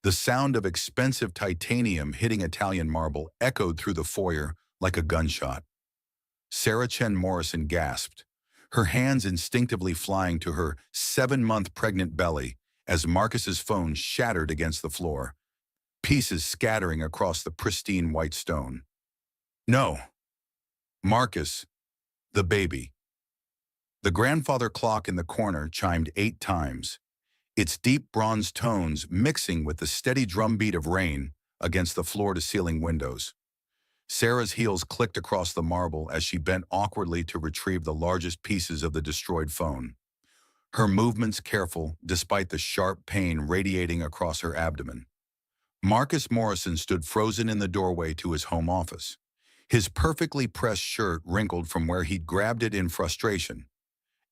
The sound of expensive titanium hitting Italian marble echoed through the foyer like a gunshot. Sarah Chen Morrison gasped, her hands instinctively flying to her 7-month pregnant belly as Marcus's phone shattered against the floor, pieces scattering across the pristine white stone. No. Marcus, the baby. The grandfather clock in the corner chimed 8 times, its deep bronze tones mixing with the steady drumbeat of rain against the floor-to-ceiling windows. Sarah's heels clicked across the marble as she bent awkwardly to retrieve the largest pieces of the destroyed phone, her movements careful despite the sharp pain radiating across her abdomen. Marcus Morrison stood frozen in the doorway to his home office, his perfectly pressed shirt wrinkled from where he'd grabbed it in frustration.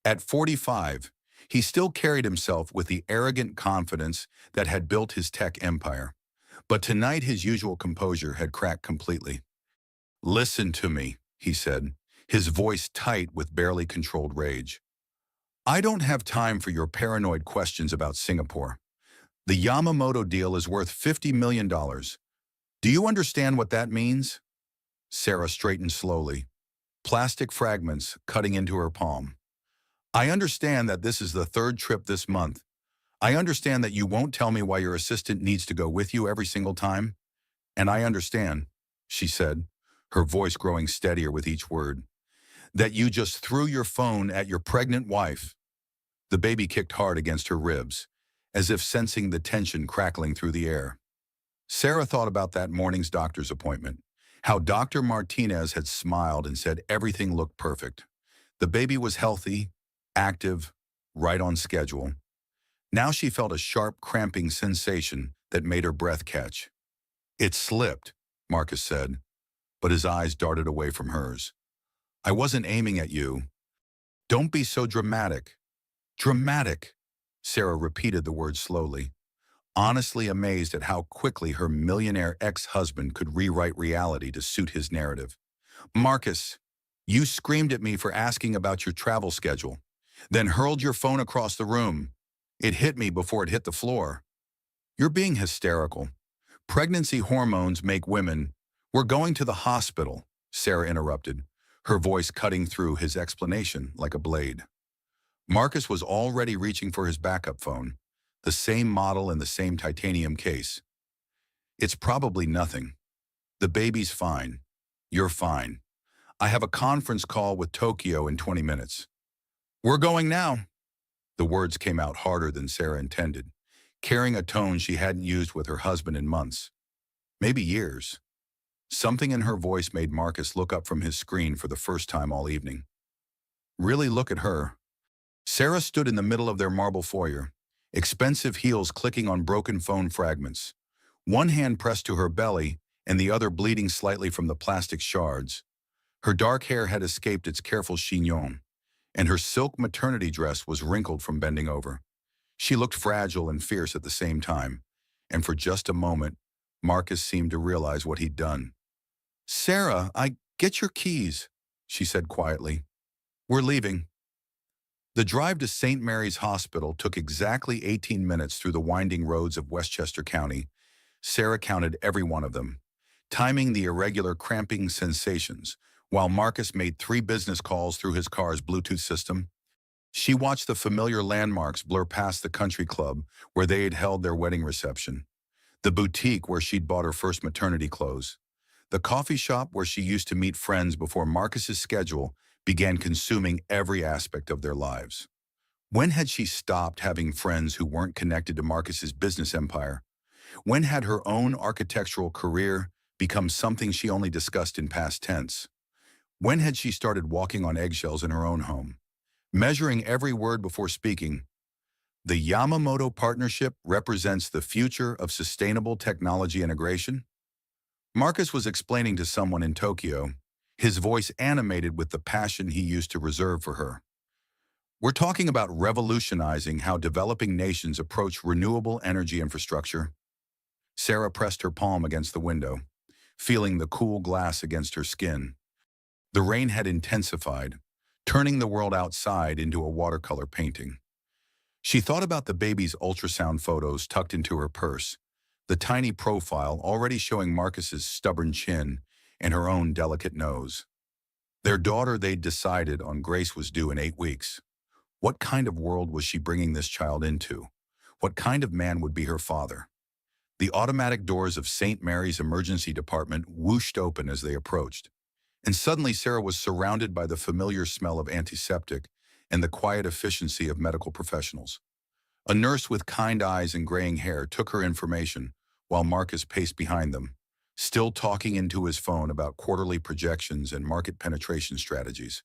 At 45, he still carried himself with the arrogant confidence that had built his tech empire. But tonight his usual composure had cracked completely. "Listen to me," he said, his voice tight with barely controlled rage. "I don't have time for your paranoid questions about Singapore. The Yamamoto deal is worth $50 million. Do you understand what that means?" Sarah straightened slowly, plastic fragments cutting into her palm. "I understand that this is the 3rd trip this month. I understand that you won't tell me why your assistant needs to go with you every single time. And I understand," she said, her voice growing steadier with each word, "that you just threw your phone at your pregnant wife." The baby kicked hard against her ribs, as if sensing the tension crackling through the air. Sarah thought about that morning's doctor's appointment, how Dr. Martinez had smiled and said everything looked perfect. The baby was healthy, active, right on schedule. Now she felt a sharp cramping sensation that made her breath catch. "It slipped," Marcus said, but his eyes darted away from hers. "I wasn't aiming at you." "Don't be so dramatic." "Dramatic," Sarah repeated the word slowly, honestly amazed at how quickly her millionaire ex-husband could rewrite reality to suit his narrative. "Marcus, you screamed at me for asking about your travel schedule, then hurled your phone across the room. It hit me before it hit the floor." "You're being hysterical. Pregnancy hormones make women—" "We're going to the hospital," Sarah interrupted, her voice cutting through his explanation like a blade. Marcus was already reaching for his backup phone, the same model and the same titanium case. "It's probably nothing. The baby's fine. You're fine. I have a conference call with Tokyo in 20 minutes. We're going now." The words came out harder than Sarah intended, carrying a tone she hadn't used with her husband in months, maybe years. Something in her voice made Marcus look up from his screen for the first time all evening. Really look at her. Sarah stood in the middle of their marble foyer, expensive heels clicking on broken phone fragments, one hand pressed to her belly and the other bleeding slightly from the plastic shards. Her dark hair had escaped its careful chignon, and her silk maternity dress was wrinkled from bending over. She looked fragile and fierce at the same time, and for just a moment, Marcus seemed to realize what he'd done. "Sarah, get your keys," she said quietly. "We're leaving." The drive to St. Mary's Hospital took exactly 18 minutes through the winding roads of Westchester County. Sarah counted every one of them, timing the irregular cramping sensations, while Marcus made 3 business calls through his car's Bluetooth system. She watched the familiar landmarks blur past the country club where they had held their wedding reception, the boutique where she'd bought her first maternity clothes, the coffee shop where she used to meet friends before Marcus's schedule began consuming every aspect of their lives. When had she stopped having friends who weren't connected to Marcus's business empire? When had her own architectural career become something she only discussed in past tense? When had she started walking on eggshells in her own home, measuring every word before speaking? The Yamamoto partnership represents the future of sustainable technology integration? Marcus was explaining to someone in Tokyo, his voice animated with the passion he used to reserve for her. "We're talking about revolutionizing how developing nations approach renewable energy infrastructure." Sarah pressed her palm against the window, feeling the cool glass against her skin. The rain had intensified, turning the world outside into a watercolor painting. She thought about the baby's ultrasound photos tucked into her purse, the tiny profile already showing Marcus's stubborn chin and her own delicate nose. Their daughter, they'd decided on, Grace, was due in 8 weeks. What kind of world was she bringing this child into? What kind of man would be her father? The automatic doors of St. Mary's emergency department whooshed open as they approached. And suddenly Sarah was surrounded by the familiar smell of antiseptic and the quiet efficiency of medical professionals. A nurse with kind eyes and graying hair took her information while Marcus paced behind them, still talking into his phone about quarterly projections and market penetration strategies.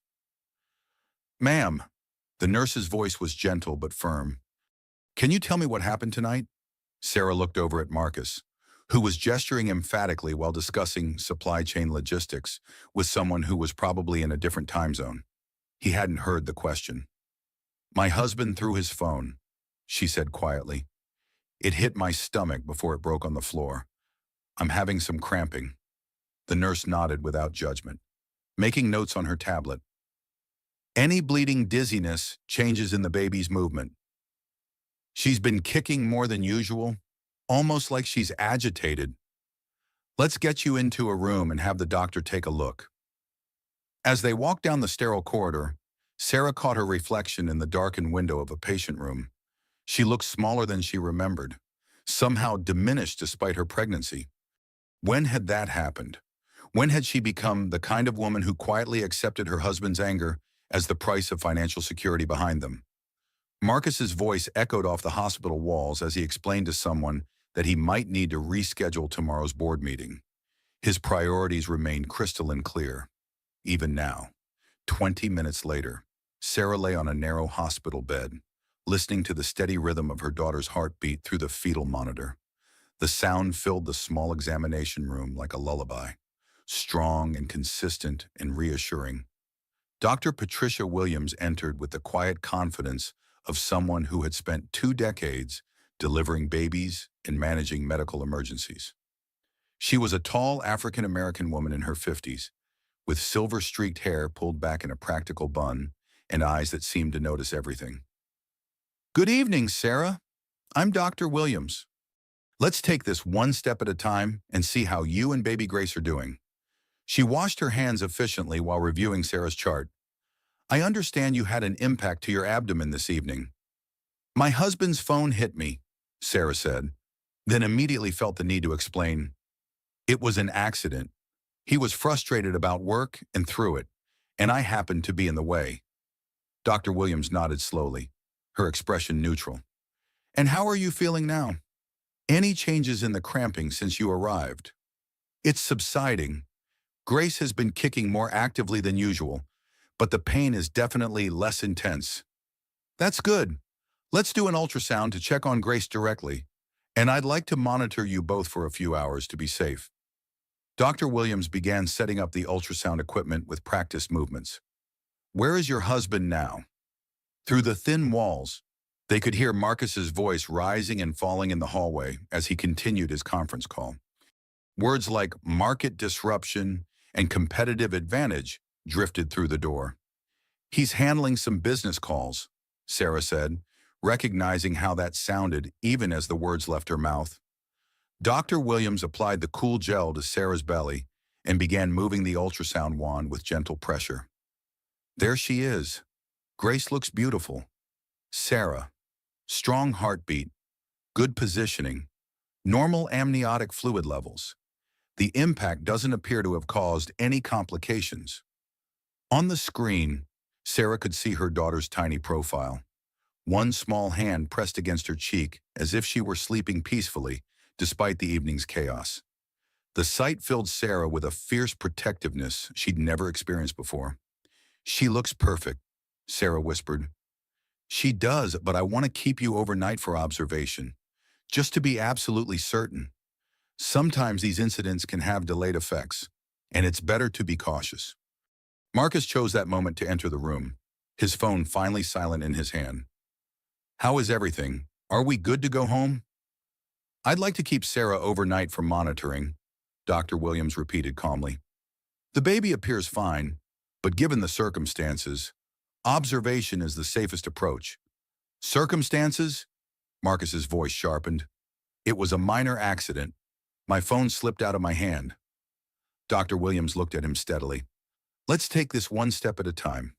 "Ma'am," the nurse's voice was gentle but firm. "Can you tell me what happened tonight?" Sarah looked over at Marcus, who was gesturing emphatically while discussing supply chain logistics with someone who was probably in a different time zone. He hadn't heard the question. "My husband threw his phone," she said quietly. "It hit my stomach before it broke on the floor. I'm having some cramping." The nurse nodded without judgment, making notes on her tablet. "Any bleeding, dizziness, changes in the baby's movement. She's been kicking more than usual, almost like she's agitated. Let's get you into a room and have the doctor take a look." As they walked down the sterile corridor, Sarah caught her reflection in the darkened window of a patient room. She looked smaller than she remembered, somehow diminished despite her pregnancy. When had that happened? When had she become the kind of woman who quietly accepted her husband's anger as the price of financial security behind them? Marcus's voice echoed off the hospital walls as he explained to someone that he might need to reschedule tomorrow's board meeting. His priorities remained crystalline clear. Even now, 20 minutes later, Sarah lay on a narrow hospital bed, listening to the steady rhythm of her daughter's heartbeat through the fetal monitor. The sound filled the small examination room like a lullaby, strong and consistent and reassuring. Dr. Patricia Williams entered with the quiet confidence of someone who had spent 2 decades delivering babies and managing medical emergencies. She was a tall African-American woman in her 50s, with silver-streaked hair pulled back in a practical bun and eyes that seemed to notice everything. "Good evening, Sarah. I'm Dr. Williams. Let's take this one step at a time and see how you and baby Grace are doing." She washed her hands efficiently while reviewing Sarah's chart. "I understand you had an impact to your abdomen this evening." "My husband's phone hit me," Sarah said, then immediately felt the need to explain. "It was an accident. He was frustrated about work and threw it, and I happened to be in the way." Dr. Williams nodded slowly, her expression neutral. "And how are you feeling now? Any changes in the cramping since you arrived?" "It's subsiding. Grace has been kicking more actively than usual, but the pain is definitely less intense." "That's good. Let's do an ultrasound to check on Grace directly, and I'd like to monitor you both for a few hours to be safe." Dr. Williams began setting up the ultrasound equipment with practiced movements. "Where is your husband now?" Through the thin walls, they could hear Marcus's voice rising and falling in the hallway as he continued his conference call. Words like market disruption and competitive advantage drifted through the door. "He's handling some business calls," Sarah said, recognizing how that sounded even as the words left her mouth. Dr. Williams applied the cool gel to Sarah's belly and began moving the ultrasound wand with gentle pressure. "There she is. Grace looks beautiful. Sarah, strong heartbeat, good positioning, normal amniotic fluid levels. The impact doesn't appear to have caused any complications." On the screen, Sarah could see her daughter's tiny profile. One small hand pressed against her cheek as if she were sleeping peacefully despite the evening's chaos. The sight filled Sarah with a fierce protectiveness she'd never experienced before. "She looks perfect," Sarah whispered. "She does, but I want to keep you overnight for observation, just to be absolutely certain. Sometimes these incidents can have delayed effects, and it's better to be cautious." Marcus chose that moment to enter the room, his phone finally silent in his hand. "How is everything? Are we good to go home?" "I'd like to keep Sarah overnight for monitoring," Dr. Williams repeated calmly. "The baby appears fine, but given the circumstances, observation is the safest approach." "Circumstances?" Marcus's voice sharpened. It was a minor accident. My phone slipped out of my hand. Dr. Williams looked at him steadily. Let's take this one step at a time.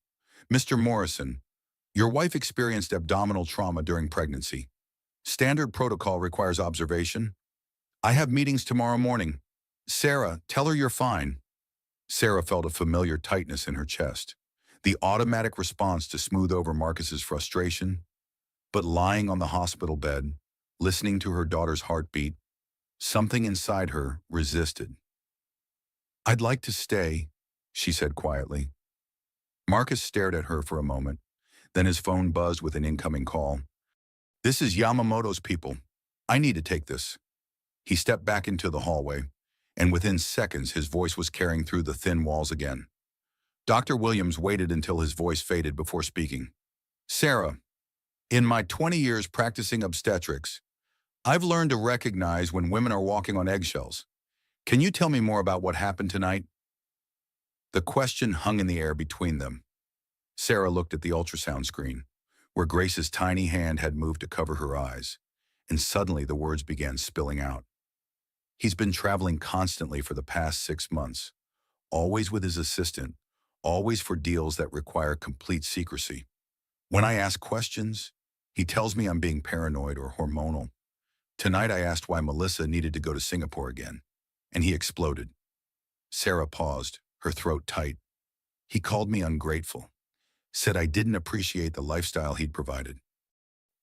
Mr. Morrison, your wife experienced abdominal trauma during pregnancy. Standard protocol requires observation. I have meetings tomorrow morning. Sarah, tell her you're fine. Sarah felt a familiar tightness in her chest, the automatic response to smooth over Marcus's frustration. But lying on the hospital bed, listening to her daughter's heartbeat, something inside her resisted. I'd like to stay, she said quietly. Marcus stared at her for a moment. Then his phone buzzed with an incoming call. This is Yamamoto's people. I need to take this. He stepped back into the hallway, and within seconds his voice was carrying through the thin walls again. Dr. Williams waited until his voice faded before speaking. Sarah, in my 20 years practicing obstetrics, I've learned to recognize when women are walking on eggshells. Can you tell me more about what happened tonight? The question hung in the air between them. Sarah looked at the ultrasound screen, where Grace's tiny hand had moved to cover her eyes, and suddenly the words began spilling out. He's been traveling constantly for the past 6 months, always with his assistant, always for deals that require complete secrecy. When I ask questions, he tells me I'm being paranoid or hormonal. Tonight I asked why Melissa needed to go to Singapore again, and he exploded. Sarah paused, her throat tight. He called me ungrateful, said I didn't appreciate the lifestyle he'd provided.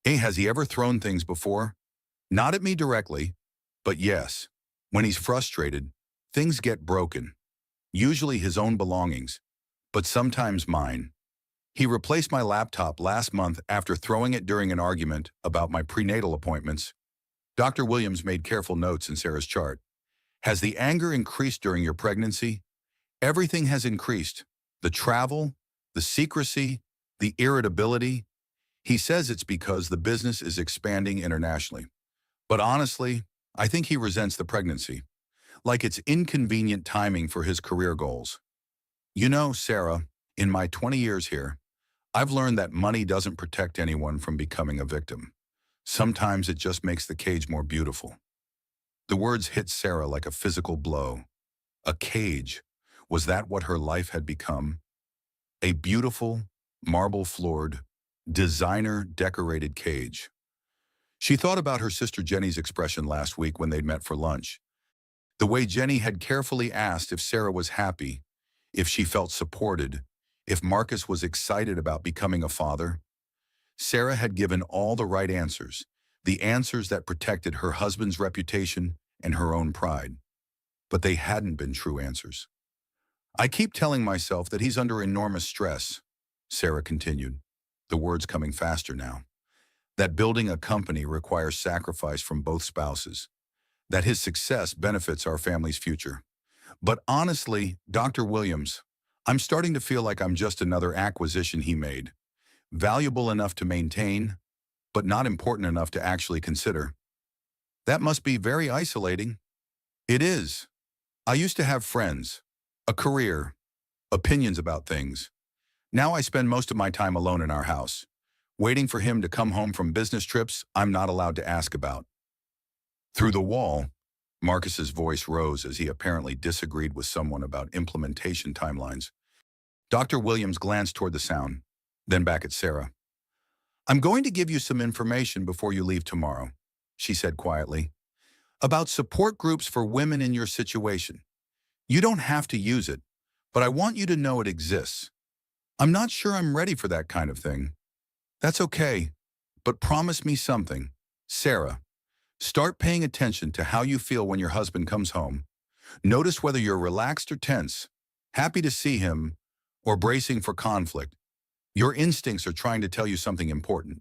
Hey, has he ever thrown things before? Not at me directly, but yes. When he's frustrated, things get broken. Usually his own belongings, but sometimes mine. He replaced my laptop last month after throwing it during an argument about my prenatal appointments. Dr. Williams made careful notes in Sarah's chart. Has the anger increased during your pregnancy? Everything has increased. The travel, the secrecy, the irritability. He says it's because the business is expanding internationally. But honestly, I think he resents the pregnancy, like it's inconvenient timing for his career goals. You know, Sarah, in my 20 years here, I've learned that money doesn't protect anyone from becoming a victim. Sometimes it just makes the cage more beautiful. The words hit Sarah like a physical blow. A cage. Was that what her life had become? A beautiful, marble-floored, designer-decorated cage. She thought about her sister Jenny's expression last week when they'd met for lunch. The way Jenny had carefully asked if Sarah was happy, if she felt supported, if Marcus was excited about becoming a father. Sarah had given all the right answers, the answers that protected her husband's reputation and her own pride. But they hadn't been true answers. I keep telling myself that he's under enormous stress, Sarah continued, the words coming faster now. That building a company requires sacrifice from both spouses. That his success benefits our family's future. But honestly, Dr. Williams, I'm starting to feel like I'm just another acquisition he made. Valuable enough to maintain, but not important enough to actually consider. That must be very isolating. It is. I used to have friends, a career, opinions about things. Now I spend most of my time alone in our house, waiting for him to come home from business trips I'm not allowed to ask about. Through the wall, Marcus's voice rose as he apparently disagreed with someone about implementation timelines. Dr. Williams glanced toward the sound, then back at Sarah. I'm going to give you some information before you leave tomorrow, she said quietly, about support groups for women in your situation. You don't have to use it, but I want you to know it exists. I'm not sure I'm ready for that kind of thing. That's okay, but promise me something. Sarah, start paying attention to how you feel when your husband comes home. Notice whether you're relaxed or tense, happy to see him, or bracing for conflict. Your instincts are trying to tell you something important.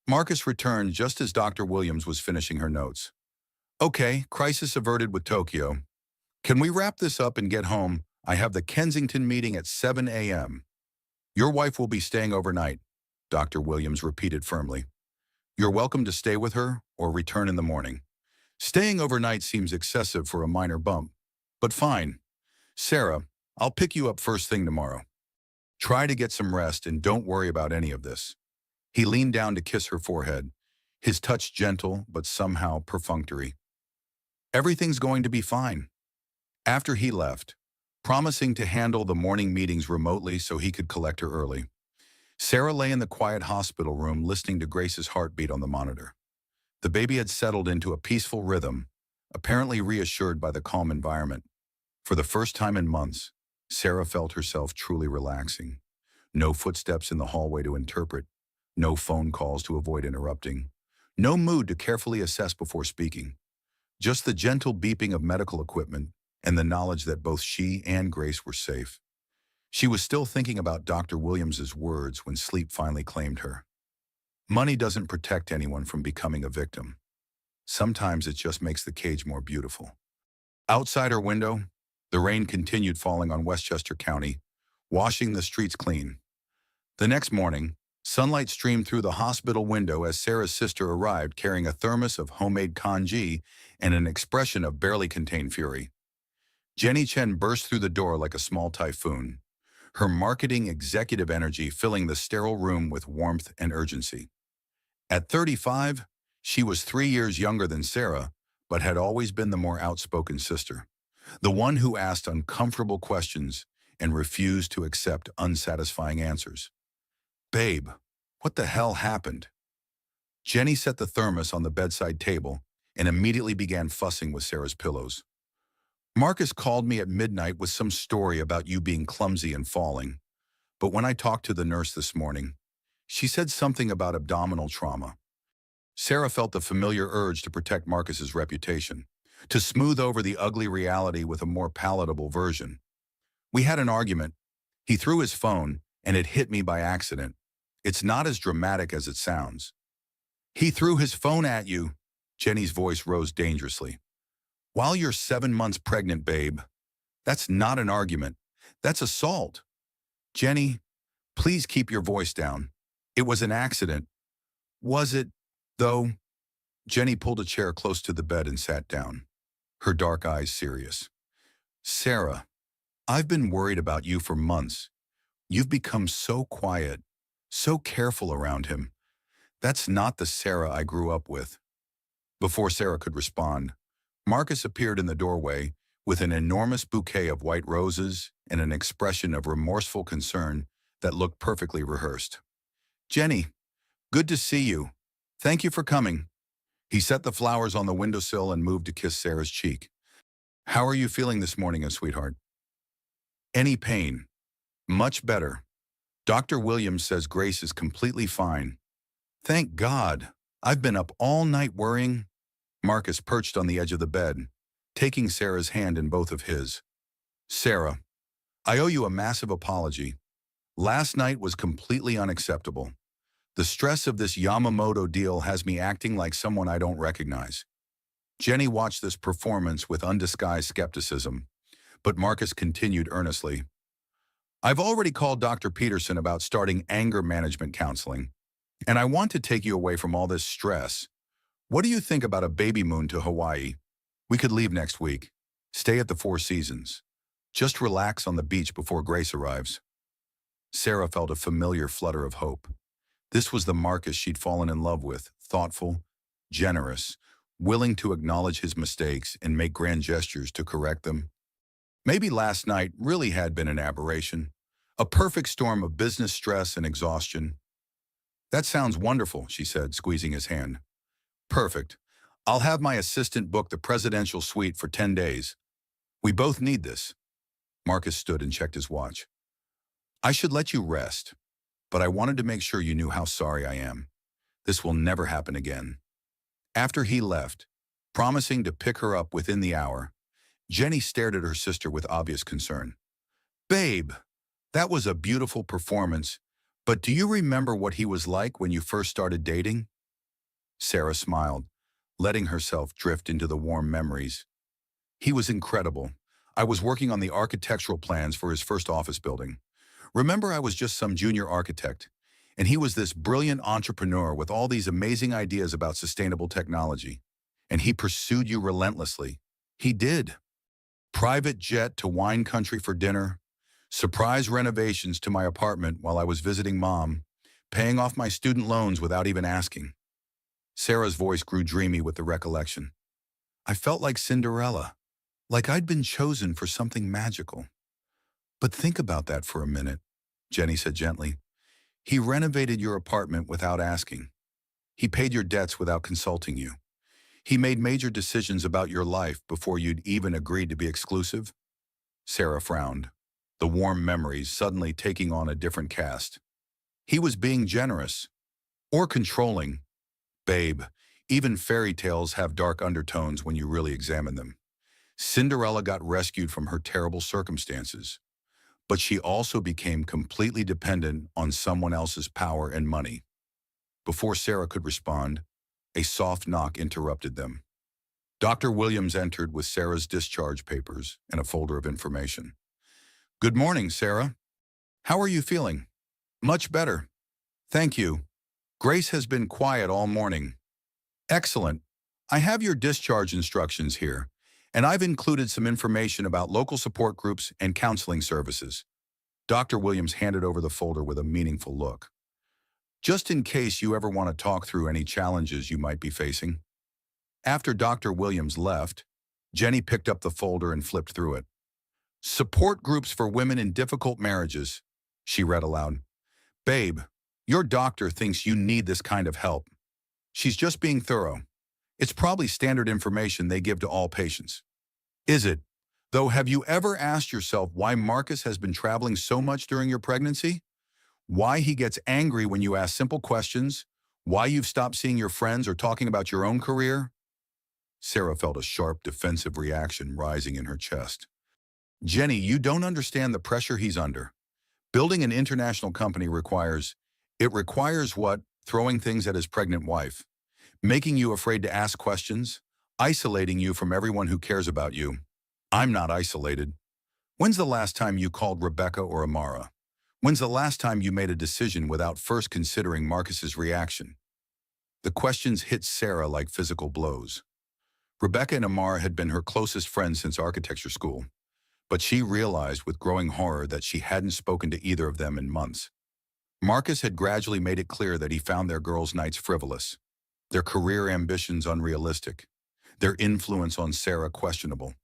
Marcus returned just as Dr. Williams was finishing her notes. Okay, crisis averted with Tokyo. Can we wrap this up and get home? I have the Kensington meeting at 7 a.m. Your wife will be staying overnight, Dr. Williams repeated firmly. You're welcome to stay with her or return in the morning. Staying overnight seems excessive for a minor bump, but fine. Sarah, I'll pick you up first thing tomorrow. Try to get some rest and don't worry about any of this. He leaned down to kiss her forehead, his touch gentle but somehow perfunctory. Everything's going to be fine. After he left, promising to handle the morning meetings remotely so he could collect her early, Sarah lay in the quiet hospital room listening to Grace's heartbeat on the monitor. The baby had settled into a peaceful rhythm, apparently reassured by the calm environment. For the first time in months, Sarah felt herself truly relaxing. No footsteps in the hallway to interpret, no phone calls to avoid interrupting, no mood to carefully assess before speaking. Just the gentle beeping of medical equipment and the knowledge that both she and Grace were safe. She was still thinking about Dr. Williams's words when sleep finally claimed her. Money doesn't protect anyone from becoming a victim. Sometimes it just makes the cage more beautiful. Outside her window, the rain continued falling on Westchester County, washing the streets clean. The next morning, sunlight streamed through the hospital window as Sarah's sister arrived carrying a thermos of homemade congee and an expression of barely contained fury. Jenny Chen burst through the door like a small typhoon, her marketing executive energy filling the sterile room with warmth and urgency. At 35, she was 3 years younger than Sarah, but had always been the more outspoken sister, the one who asked uncomfortable questions and refused to accept unsatisfying answers. "Babe, what the hell happened?" Jenny set the thermos on the bedside table and immediately began fussing with Sarah's pillows. "Marcus called me at midnight with some story about you being clumsy and falling, but when I talked to the nurse this morning, she said something about abdominal trauma." Sarah felt the familiar urge to protect Marcus's reputation, to smooth over the ugly reality with a more palatable version. "We had an argument. He threw his phone, and it hit me by accident. It's not as dramatic as it sounds." "He threw his phone at you." Jenny's voice rose dangerously. "While you're 7 months pregnant, babe. That's not an argument. That's assault." "Jenny, please keep your voice down. It was an accident." "Was it, though?" Jenny pulled a chair close to the bed and sat down, her dark eyes serious. "Sarah, I've been worried about you for months. You've become so quiet, so careful around him. That's not the Sarah I grew up with." Before Sarah could respond, Marcus appeared in the doorway with an enormous bouquet of white roses and an expression of remorseful concern that looked perfectly rehearsed. "Jenny, good to see you. Thank you for coming." He set the flowers on the windowsill and moved to kiss Sarah's cheek. "How are you feeling this morning, sweetheart?" "Any pain?" "Much better. Dr. Williams says Grace is completely fine." "Thank God. I've been up all night worrying." Marcus perched on the edge of the bed, taking Sarah's hand in both of his. "Sarah, I owe you a massive apology. Last night was completely unacceptable. The stress of this Yamamoto deal has me acting like someone I don't recognize." Jenny watched this performance with undisguised skepticism, but Marcus continued earnestly. "I've already called Dr. Peterson about starting anger management counseling, and I want to take you away from all this stress. What do you think about a baby moon to Hawaii? We could leave next week, stay at the Four Seasons. Just relax on the beach before Grace arrives." Sarah felt a familiar flutter of hope. This was the Marcus she'd fallen in love with, thoughtful, generous, willing to acknowledge his mistakes and make grand gestures to correct them. Maybe last night really had been an aberration, a perfect storm of business stress and exhaustion. "That sounds wonderful," she said, squeezing his hand. "Perfect. I'll have my assistant book the presidential suite for 10 days. We both need this." Marcus stood and checked his watch. "I should let you rest, but I wanted to make sure you knew how sorry I am. This will never happen again." After he left, promising to pick her up within the hour, Jenny stared at her sister with obvious concern. "Babe, that was a beautiful performance, but do you remember what he was like when you first started dating?" Sarah smiled, letting herself drift into the warm memories. "He was incredible. I was working on the architectural plans for his first office building. Remember, I was just some junior architect, and he was this brilliant entrepreneur with all these amazing ideas about sustainable technology. And he pursued you relentlessly." "He did. Private jet to wine country for dinner, surprise renovations to my apartment while I was visiting Mom, paying off my student loans without even asking." Sarah's voice grew dreamy with the recollection. I felt like Cinderella, like I'd been chosen for something magical. But think about that for a minute, Jenny said gently. He renovated your apartment without asking. He paid your debts without consulting you. He made major decisions about your life before you'd even agreed to be exclusive. Sarah frowned, the warm memories suddenly taking on a different cast. He was being generous. Or controlling. Babe, even fairy tales have dark undertones when you really examine them. Cinderella got rescued from her terrible circumstances, but she also became completely dependent on someone else's power and money. Before Sarah could respond, a soft knock interrupted them. Dr. Williams entered with Sarah's discharge papers and a folder of information. Good morning, Sarah. How are you feeling? Much better. Thank you. Grace has been quiet all morning. Excellent. I have your discharge instructions here, and I've included some information about local support groups and counseling services. Dr. Williams handed over the folder with a meaningful look. Just in case you ever want to talk through any challenges you might be facing. After Dr. Williams left, Jenny picked up the folder and flipped through it. Support groups for women in difficult marriages, she read aloud. Babe, your doctor thinks you need this kind of help. She's just being thorough. It's probably standard information they give to all patients. Is it? Though, have you ever asked yourself why Marcus has been traveling so much during your pregnancy? Why he gets angry when you ask simple questions? Why you've stopped seeing your friends or talking about your own career? Sarah felt a sharp defensive reaction rising in her chest. Jenny, you don't understand the pressure he's under. Building an international company requires what? Throwing things at his pregnant wife, making you afraid to ask questions, isolating you from everyone who cares about you. I'm not isolated. When's the last time you called Rebecca or Amara? When's the last time you made a decision without first considering Marcus's reaction? The questions hit Sarah like physical blows. Rebecca and Amara had been her closest friends since architecture school, but she realized with growing horror that she hadn't spoken to either of them in months. Marcus had gradually made it clear that he found their girls' nights frivolous, their career ambitions unrealistic, their influence on Sarah questionable.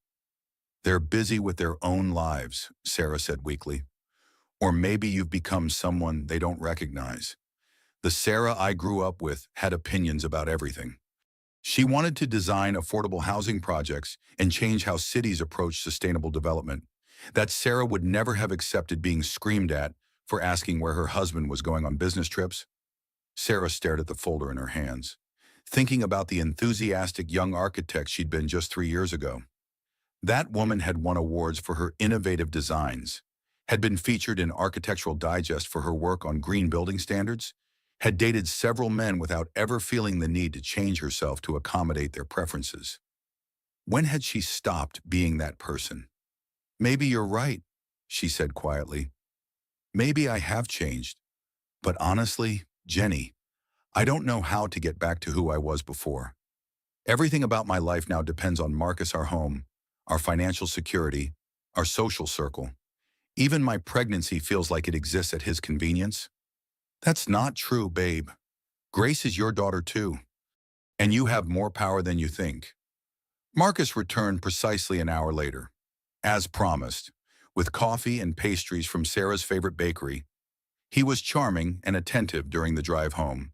They're busy with their own lives, Sarah said weakly. Or maybe you've become someone they don't recognize. The Sarah I grew up with had opinions about everything. She wanted to design affordable housing projects and change how cities approach sustainable development. That Sarah would never have accepted being screamed at for asking where her husband was going on business trips. Sarah stared at the folder in her hands, thinking about the enthusiastic young architect she'd been just 3 years ago. That woman had won awards for her innovative designs, had been featured in Architectural Digest for her work on green building standards, had dated several men without ever feeling the need to change herself to accommodate their preferences. When had she stopped being that person? Maybe you're right, she said quietly. Maybe I have changed. But honestly, Jenny, I don't know how to get back to who I was before. Everything about my life now depends on Marcus, our home, our financial security, our social circle. Even my pregnancy feels like it exists at his convenience. That's not true, babe. Grace is your daughter too, and you have more power than you think. Marcus returned precisely an hour later, as promised, with coffee and pastries from Sarah's favorite bakery. He was charming and attentive during the drive home,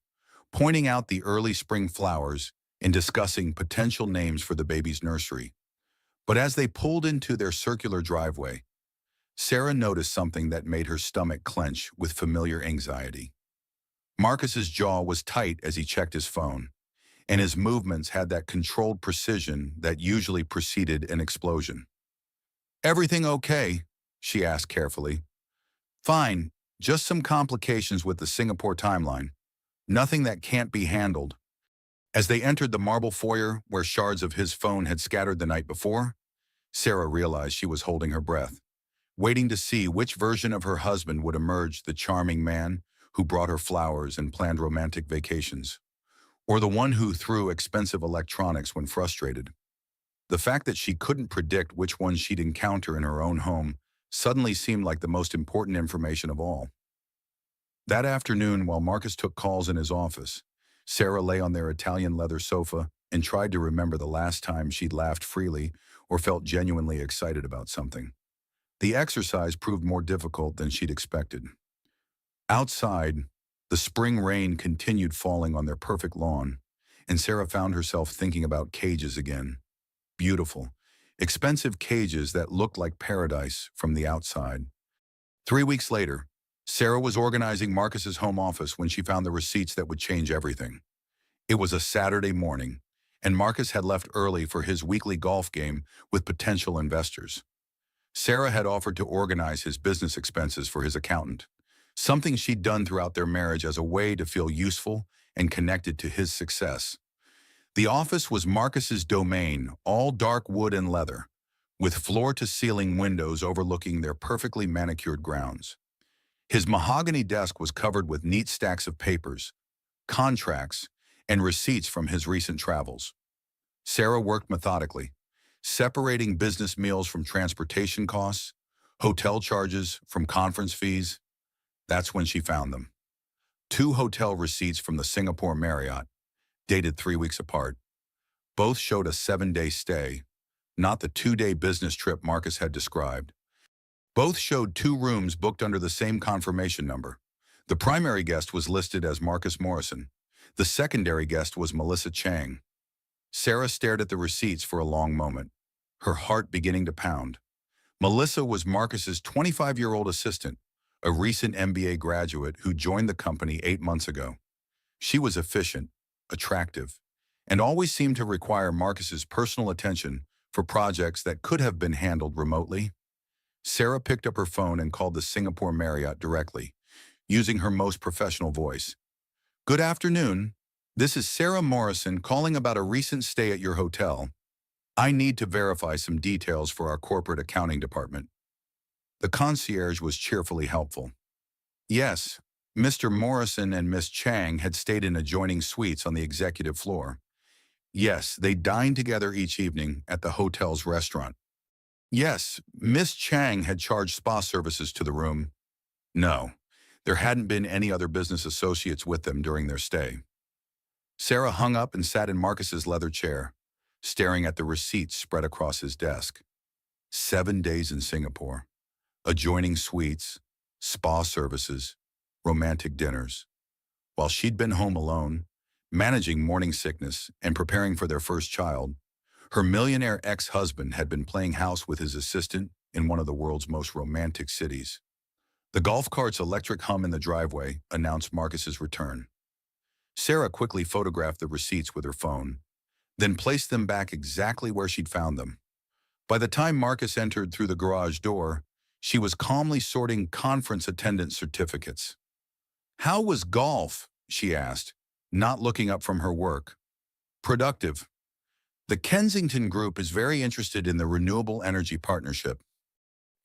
pointing out the early spring flowers and discussing potential names for the baby's nursery. But as they pulled into their circular driveway, Sarah noticed something that made her stomach clench with familiar anxiety. Marcus's jaw was tight as he checked his phone, and his movements had that controlled precision that usually preceded an explosion. Everything okay? She asked carefully. Fine, just some complications with the Singapore timeline. Nothing that can't be handled. As they entered the marble foyer where shards of his phone had scattered the night before, Sarah realized she was holding her breath, waiting to see which version of her husband would emerge, the charming man who brought her flowers and planned romantic vacations, or the one who threw expensive electronics when frustrated. The fact that she couldn't predict which one she'd encounter in her own home suddenly seemed like the most important information of all. That afternoon, while Marcus took calls in his office, Sarah lay on their Italian leather sofa and tried to remember the last time she'd laughed freely or felt genuinely excited about something. The exercise proved more difficult than she'd expected. Outside, the spring rain continued falling on their perfect lawn, and Sarah found herself thinking about cages again. Beautiful, expensive cages that looked like paradise from the outside. 3 weeks later, Sarah was organizing Marcus's home office when she found the receipts that would change everything. It was a Saturday morning, and Marcus had left early for his weekly golf game with potential investors. Sarah had offered to organize his business expenses for his accountant, something she'd done throughout their marriage as a way to feel useful and connected to his success. The office was Marcus's domain, all dark wood and leather, with floor-to-ceiling windows overlooking their perfectly manicured grounds. His mahogany desk was covered with neat stacks of papers, contracts, and receipts from his recent travels. Sarah worked methodically, separating business meals from transportation costs, hotel charges from conference fees. That's when she found them. 2 hotel receipts from the Singapore Marriott, dated 3 weeks apart. Both showed a 7-day stay, not the 2-day business trip Marcus had described. Both showed 2 rooms booked under the same confirmation number. The primary guest was listed as Marcus Morrison. The secondary guest was Melissa Chang. Sarah stared at the receipts for a long moment, her heart beginning to pound. Melissa was Marcus's 25-year-old assistant, a recent MBA graduate who joined the company 8 months ago. She was efficient, attractive, and always seemed to require Marcus's personal attention for projects that could have been handled remotely. Sarah picked up her phone and called the Singapore Marriott directly, using her most professional voice. "Good afternoon. This is Sarah Morrison calling about a recent stay at your hotel. I need to verify some details for our corporate accounting department." The concierge was cheerfully helpful. Yes, Mr. Morrison and Miss Chang had stayed in adjoining suites on the executive floor. Yes, they dined together each evening at the hotel's restaurant. Yes, Miss Chang had charged spa services to the room. No, there hadn't been any other business associates with them during their stay. Sarah hung up and sat in Marcus's leather chair, staring at the receipts spread across his desk. 7 days in Singapore, adjoining suites, spa services, romantic dinners. While she'd been home alone, managing morning sickness and preparing for their first child, her millionaire ex-husband had been playing house with his assistant in one of the world's most romantic cities. The golf cart's electric hum in the driveway announced Marcus's return. Sarah quickly photographed the receipts with her phone, then placed them back exactly where she'd found them. By the time Marcus entered through the garage door, she was calmly sorting conference attendance certificates. "How was golf?" she asked, not looking up from her work. "Productive. The Kensington Group is very interested in the Renewable Energy Partnership."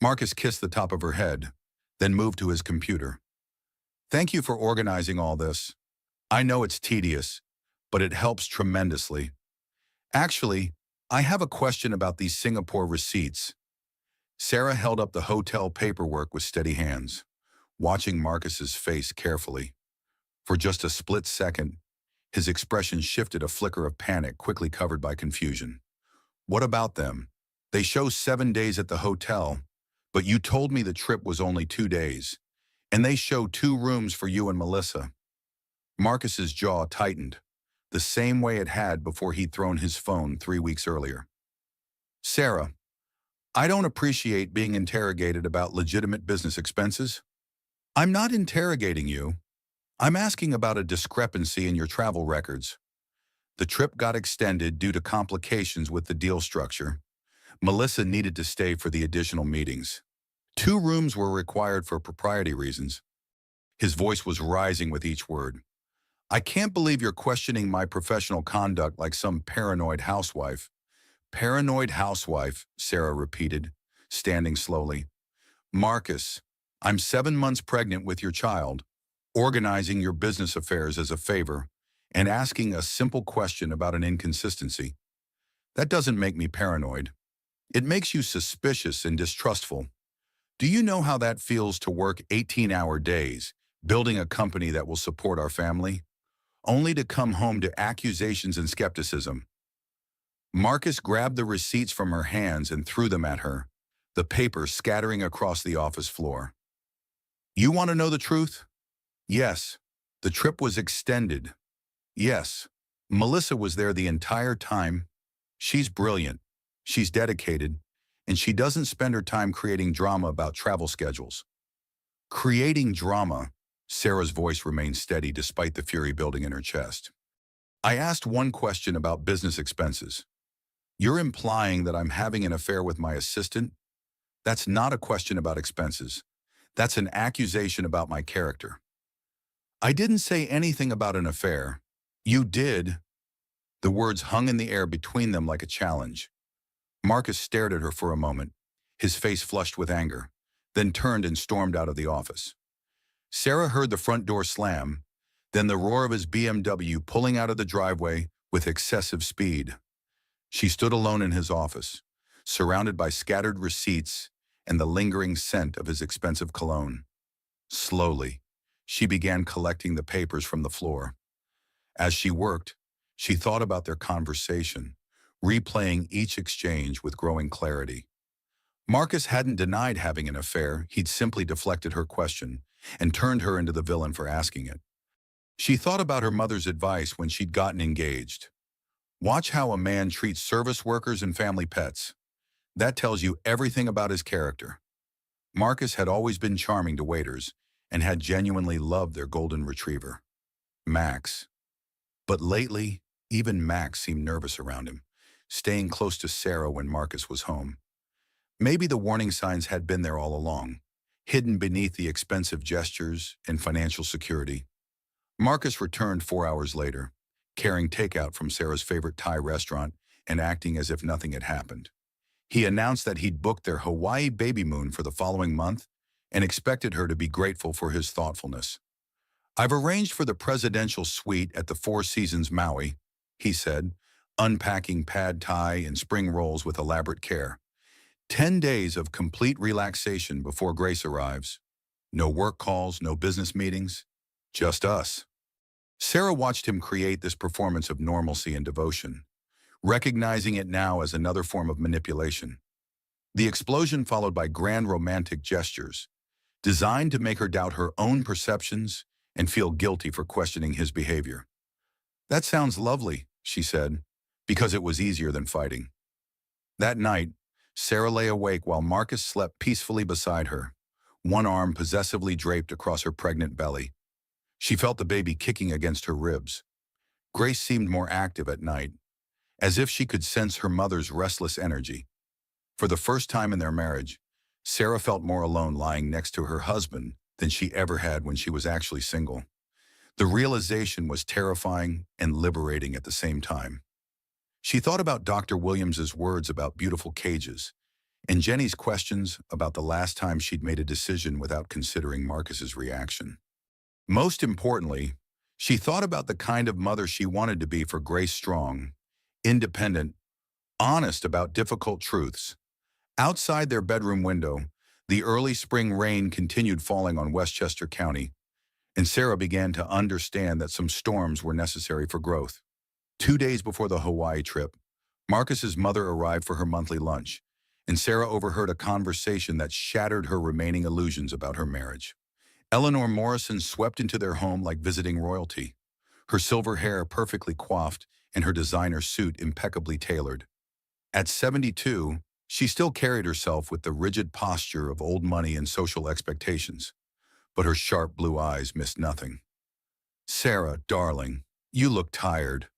Marcus kissed the top of her head, then moved to his computer. "Thank you for organizing all this. I know it's tedious, but it helps tremendously. Actually, I have a question about these Singapore receipts." Sarah held up the hotel paperwork with steady hands, watching Marcus's face carefully. For just a split second, his expression shifted, a flicker of panic quickly covered by confusion. "What about them? They show 7 days at the hotel, but you told me the trip was only 2 days, and they show 2 rooms for you and Melissa." Marcus's jaw tightened, the same way it had before he'd thrown his phone 3 weeks earlier. "Sarah, I don't appreciate being interrogated about legitimate business expenses." "I'm not interrogating you. I'm asking about a discrepancy in your travel records. The trip got extended due to complications with the deal structure. Melissa needed to stay for the additional meetings. 2 rooms were required for propriety reasons." His voice was rising with each word. "I can't believe you're questioning my professional conduct like some paranoid housewife." "Paranoid housewife," Sarah repeated, standing slowly. "Marcus, I'm 7 months pregnant with your child, organizing your business affairs as a favor, and asking a simple question about an inconsistency. That doesn't make me paranoid. It makes you suspicious and distrustful. Do you know how that feels to work 18-hour days, building a company that will support our family, only to come home to accusations and skepticism. Marcus grabbed the receipts from her hands and threw them at her, the papers scattering across the office floor. You want to know the truth? Yes. The trip was extended. Yes. Melissa was there the entire time. She's brilliant. She's dedicated. And she doesn't spend her time creating drama about travel schedules. Creating drama. Sarah's voice remained steady despite the fury building in her chest. I asked one question about business expenses. You're implying that I'm having an affair with my assistant? That's not a question about expenses. That's an accusation about my character. I didn't say anything about an affair. You did. The words hung in the air between them like a challenge. Marcus stared at her for a moment, his face flushed with anger, then turned and stormed out of the office. Sarah heard the front door slam, then the roar of his BMW pulling out of the driveway with excessive speed. She stood alone in his office, surrounded by scattered receipts and the lingering scent of his expensive cologne. Slowly, she began collecting the papers from the floor. As she worked, she thought about their conversation, replaying each exchange with growing clarity. Marcus hadn't denied having an affair, he'd simply deflected her question and turned her into the villain for asking it. She thought about her mother's advice when she'd gotten engaged. Watch how a man treats service workers and family pets. That tells you everything about his character. Marcus had always been charming to waiters and had genuinely loved their golden retriever, Max. But lately, even Max seemed nervous around him, staying close to Sarah when Marcus was home. Maybe the warning signs had been there all along, hidden beneath the expensive gestures and financial security. Marcus returned 4 hours later, carrying takeout from Sarah's favorite Thai restaurant and acting as if nothing had happened. He announced that he'd booked their Hawaii baby moon for the following month and expected her to be grateful for his thoughtfulness. I've arranged for the presidential suite at the Four Seasons Maui, he said, unpacking pad thai and spring rolls with elaborate care. 10 days of complete relaxation before Grace arrives. No work calls, no business meetings, just us. Sarah watched him create this performance of normalcy and devotion, recognizing it now as another form of manipulation. The explosion followed by grand romantic gestures, designed to make her doubt her own perceptions and feel guilty for questioning his behavior. That sounds lovely, she said, because it was easier than fighting. That night, Sarah lay awake while Marcus slept peacefully beside her, one arm possessively draped across her pregnant belly. She felt the baby kicking against her ribs. Grace seemed more active at night, as if she could sense her mother's restless energy. For the first time in their marriage, Sarah felt more alone lying next to her husband than she ever had when she was actually single. The realization was terrifying and liberating at the same time. She thought about Dr. Williams's words about beautiful cages, and Jenny's questions about the last time she'd made a decision without considering Marcus's reaction. Most importantly, she thought about the kind of mother she wanted to be for Grace, strong, independent, honest about difficult truths. Outside their bedroom window, the early spring rain continued falling on Westchester County, and Sarah began to understand that some storms were necessary for growth. 2 days before the Hawaii trip, Marcus's mother arrived for her monthly lunch, and Sarah overheard a conversation that shattered her remaining illusions about her marriage. Eleanor Morrison swept into their home like visiting royalty, her silver hair perfectly coiffed and her designer suit impeccably tailored. At 72, she still carried herself with the rigid posture of old money and social expectations, but her sharp blue eyes missed nothing. "Sarah, darling, you look tired,"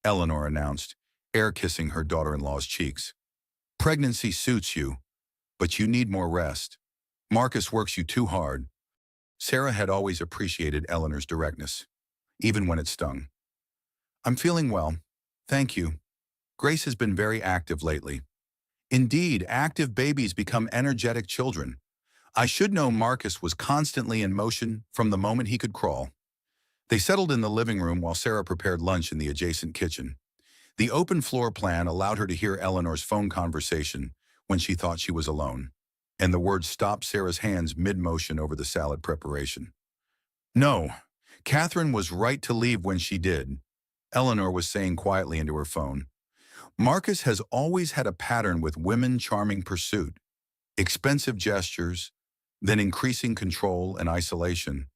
Eleanor announced, air-kissing her daughter-in-law's cheeks. "Pregnancy suits you, but you need more rest. Marcus works you too hard." Sarah had always appreciated Eleanor's directness, even when it stung. "I'm feeling well, thank you. Grace has been very active lately." Indeed, active babies become energetic children. I should know Marcus was constantly in motion from the moment he could crawl. They settled in the living room while Sarah prepared lunch in the adjacent kitchen. The open floor plan allowed her to hear Eleanor's phone conversation when she thought she was alone, and the words stopped Sarah's hands mid-motion over the salad preparation. "No, Catherine was right to leave when she did, Eleanor was saying quietly into her phone. Marcus has always had a pattern with women charming pursuit, expensive gestures, then increasing control and isolation.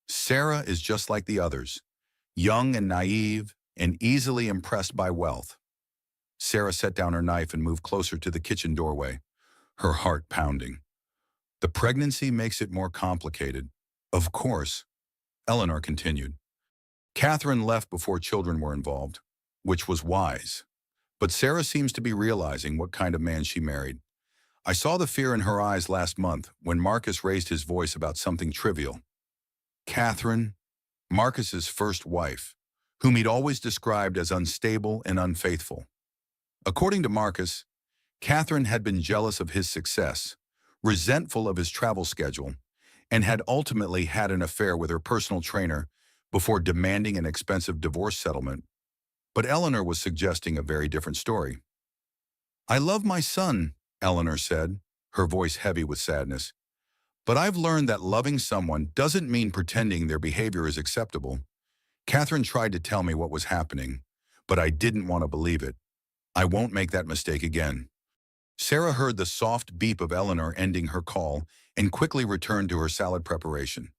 Sarah is just like the others, young and naive and easily impressed by wealth. Sarah set down her knife and moved closer to the kitchen doorway, her heart pounding. The pregnancy makes it more complicated. Of course, Eleanor continued. Catherine left before children were involved, which was wise. But Sarah seems to be realizing what kind of man she married. I saw the fear in her eyes last month when Marcus raised his voice about something trivial. Catherine, Marcus's first wife, whom he'd always described as unstable and unfaithful. According to Marcus, Catherine had been jealous of his success, resentful of his travel schedule, and had ultimately had an affair with her personal trainer before demanding an expensive divorce settlement. But Eleanor was suggesting a very different story. I love my son, Eleanor said, her voice heavy with sadness. But I've learned that loving someone doesn't mean pretending their behavior is acceptable. Catherine tried to tell me what was happening, but I didn't want to believe it. I won't make that mistake again. Sarah heard the soft beep of Eleanor ending her call and quickly returned to her salad preparation,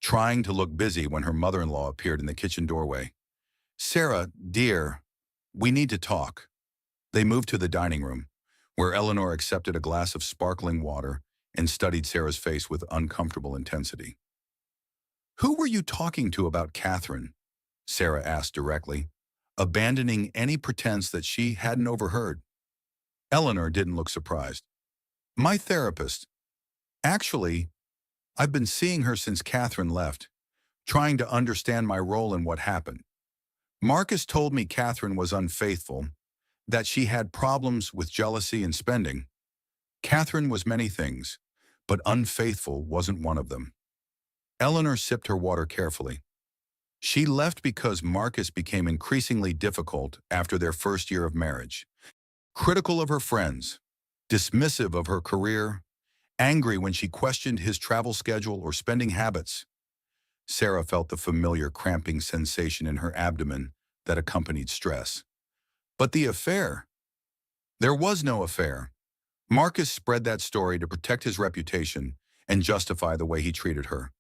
trying to look busy when her mother-in-law appeared in the kitchen doorway. Sarah, dear, we need to talk. They moved to the dining room, where Eleanor accepted a glass of sparkling water and studied Sarah's face with uncomfortable intensity. Who were you talking to about Catherine? Sarah asked directly, abandoning any pretense that she hadn't overheard. Eleanor didn't look surprised. My therapist. Actually, I've been seeing her since Catherine left, trying to understand my role in what happened. Marcus told me Catherine was unfaithful, that she had problems with jealousy and spending. Catherine was many things, but unfaithful wasn't one of them. Eleanor sipped her water carefully. She left because Marcus became increasingly difficult after their first year of marriage. Critical of her friends, dismissive of her career, angry when she questioned his travel schedule or spending habits. Sarah felt the familiar cramping sensation in her abdomen that accompanied stress. But the affair? There was no affair. Marcus spread that story to protect his reputation and justify the way he treated her.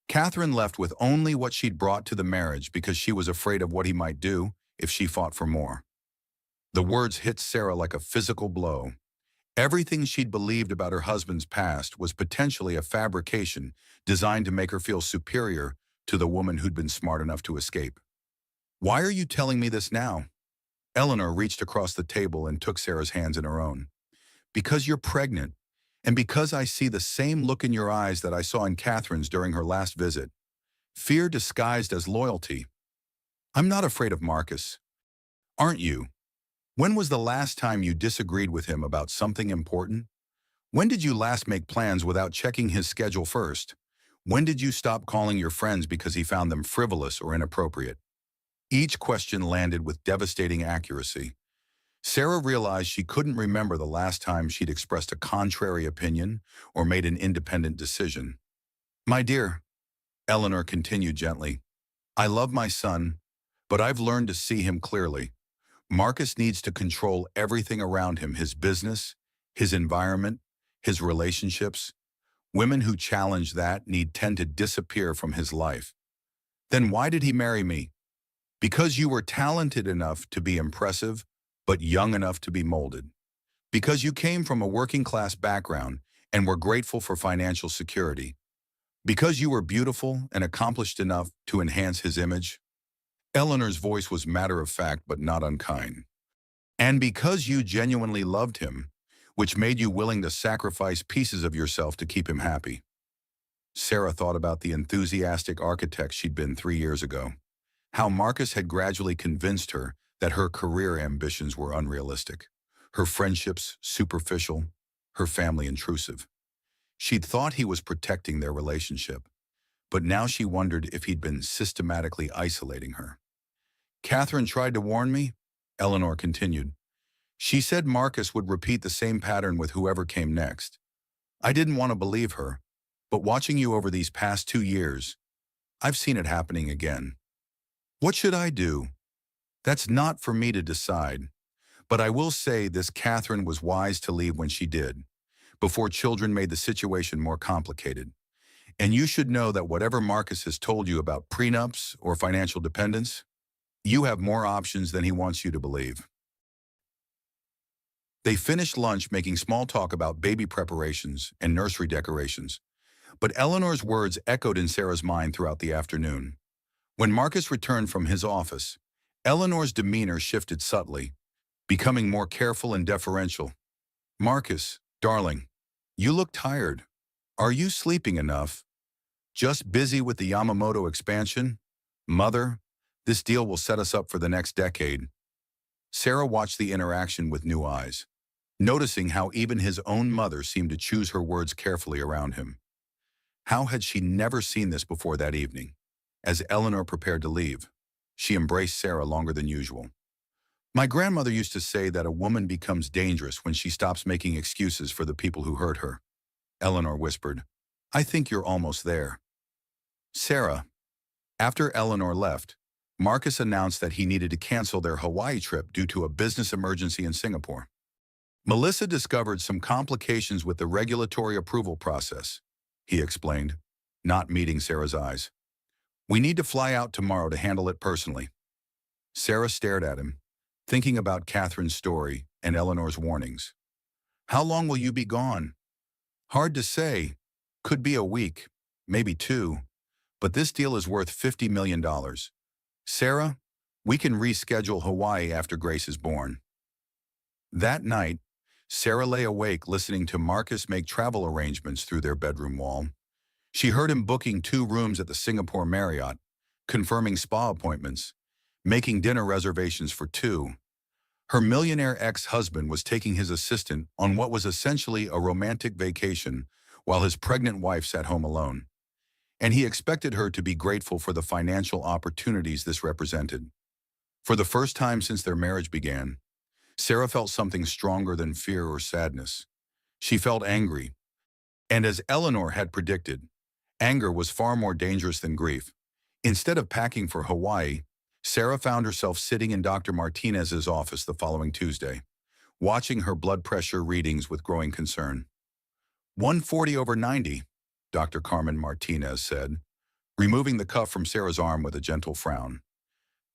Catherine left with only what she'd brought to the marriage because she was afraid of what he might do if she fought for more. The words hit Sarah like a physical blow. Everything she'd believed about her husband's past was potentially a fabrication designed to make her feel superior to the woman who'd been smart enough to escape. Why are you telling me this now? Eleanor reached across the table and took Sarah's hands in her own. Because you're pregnant, and because I see the same look in your eyes that I saw in Catherine's during her last visit. Fear disguised as loyalty. I'm not afraid of Marcus. Aren't you? When was the last time you disagreed with him about something important? When did you last make plans without checking his schedule first? When did you stop calling your friends because he found them frivolous or inappropriate? Each question landed with devastating accuracy. Sarah realized she couldn't remember the last time she'd expressed a contrary opinion or made an independent decision. My dear, Eleanor continued gently, I love my son, but I've learned to see him clearly. Marcus needs to control everything around him, his business, his environment, his relationships. Women who challenge that need tend to disappear from his life. Then why did he marry me? Because you were talented enough to be impressive, but young enough to be molded. Because you came from a working-class background and were grateful for financial security. Because you were beautiful and accomplished enough to enhance his image. Eleanor's voice was matter-of-fact but not unkind. And because you genuinely loved him, which made you willing to sacrifice pieces of yourself to keep him happy. Sarah thought about the enthusiastic architect she'd been 3 years ago. How Marcus had gradually convinced her that her career ambitions were unrealistic, her friendships superficial, her family intrusive. She'd thought he was protecting their relationship, but now she wondered if he'd been systematically isolating her. Catherine tried to warn me, Eleanor continued. She said Marcus would repeat the same pattern with whoever came next. I didn't want to believe her, but watching you over these past 2 years, I've seen it happening again. What should I do? That's not for me to decide. But I will say this: Catherine was wise to leave when she did, before children made the situation more complicated. And you should know that whatever Marcus has told you about prenups or financial dependence, you have more options than he wants you to believe. They finished lunch making small talk about baby preparations and nursery decorations, but Eleanor's words echoed in Sarah's mind throughout the afternoon. When Marcus returned from his office, Eleanor's demeanor shifted subtly, becoming more careful and deferential. "Marcus, darling, you look tired. Are you sleeping enough? Just busy with the Yamamoto expansion? Mother, this deal will set us up for the next decade." Sarah watched the interaction with new eyes, noticing how even his own mother seemed to choose her words carefully around him. How had she never seen this before that evening? As Eleanor prepared to leave, she embraced Sarah longer than usual. "My grandmother used to say that a woman becomes dangerous when she stops making excuses for the people who hurt her," Eleanor whispered. "I think you're almost there." Sarah. After Eleanor left, Marcus announced that he needed to cancel their Hawaii trip due to a business emergency in Singapore. "Melissa discovered some complications with the regulatory approval process," he explained, not meeting Sarah's eyes. "We need to fly out tomorrow to handle it personally." Sarah stared at him, thinking about Catherine's story and Eleanor's warnings. "How long will you be gone?" "Hard to say. Could be a week, maybe two. But this deal is worth $50 million. Sarah, we can reschedule Hawaii after Grace is born." That night, Sarah lay awake listening to Marcus make travel arrangements through their bedroom wall. She heard him booking 2 rooms at the Singapore Marriott, confirming spa appointments, making dinner reservations for 2. Her millionaire ex-husband was taking his assistant on what was essentially a romantic vacation while his pregnant wife sat home alone. And he expected her to be grateful for the financial opportunities this represented. For the first time since their marriage began, Sarah felt something stronger than fear or sadness. She felt angry. And as Eleanor had predicted, anger was far more dangerous than grief. Instead of packing for Hawaii, Sarah found herself sitting in Dr. Martinez's office the following Tuesday, watching her blood pressure readings with growing concern. 140/90, Dr. Carmen Martinez said, removing the cuff from Sarah's arm with a gentle frown.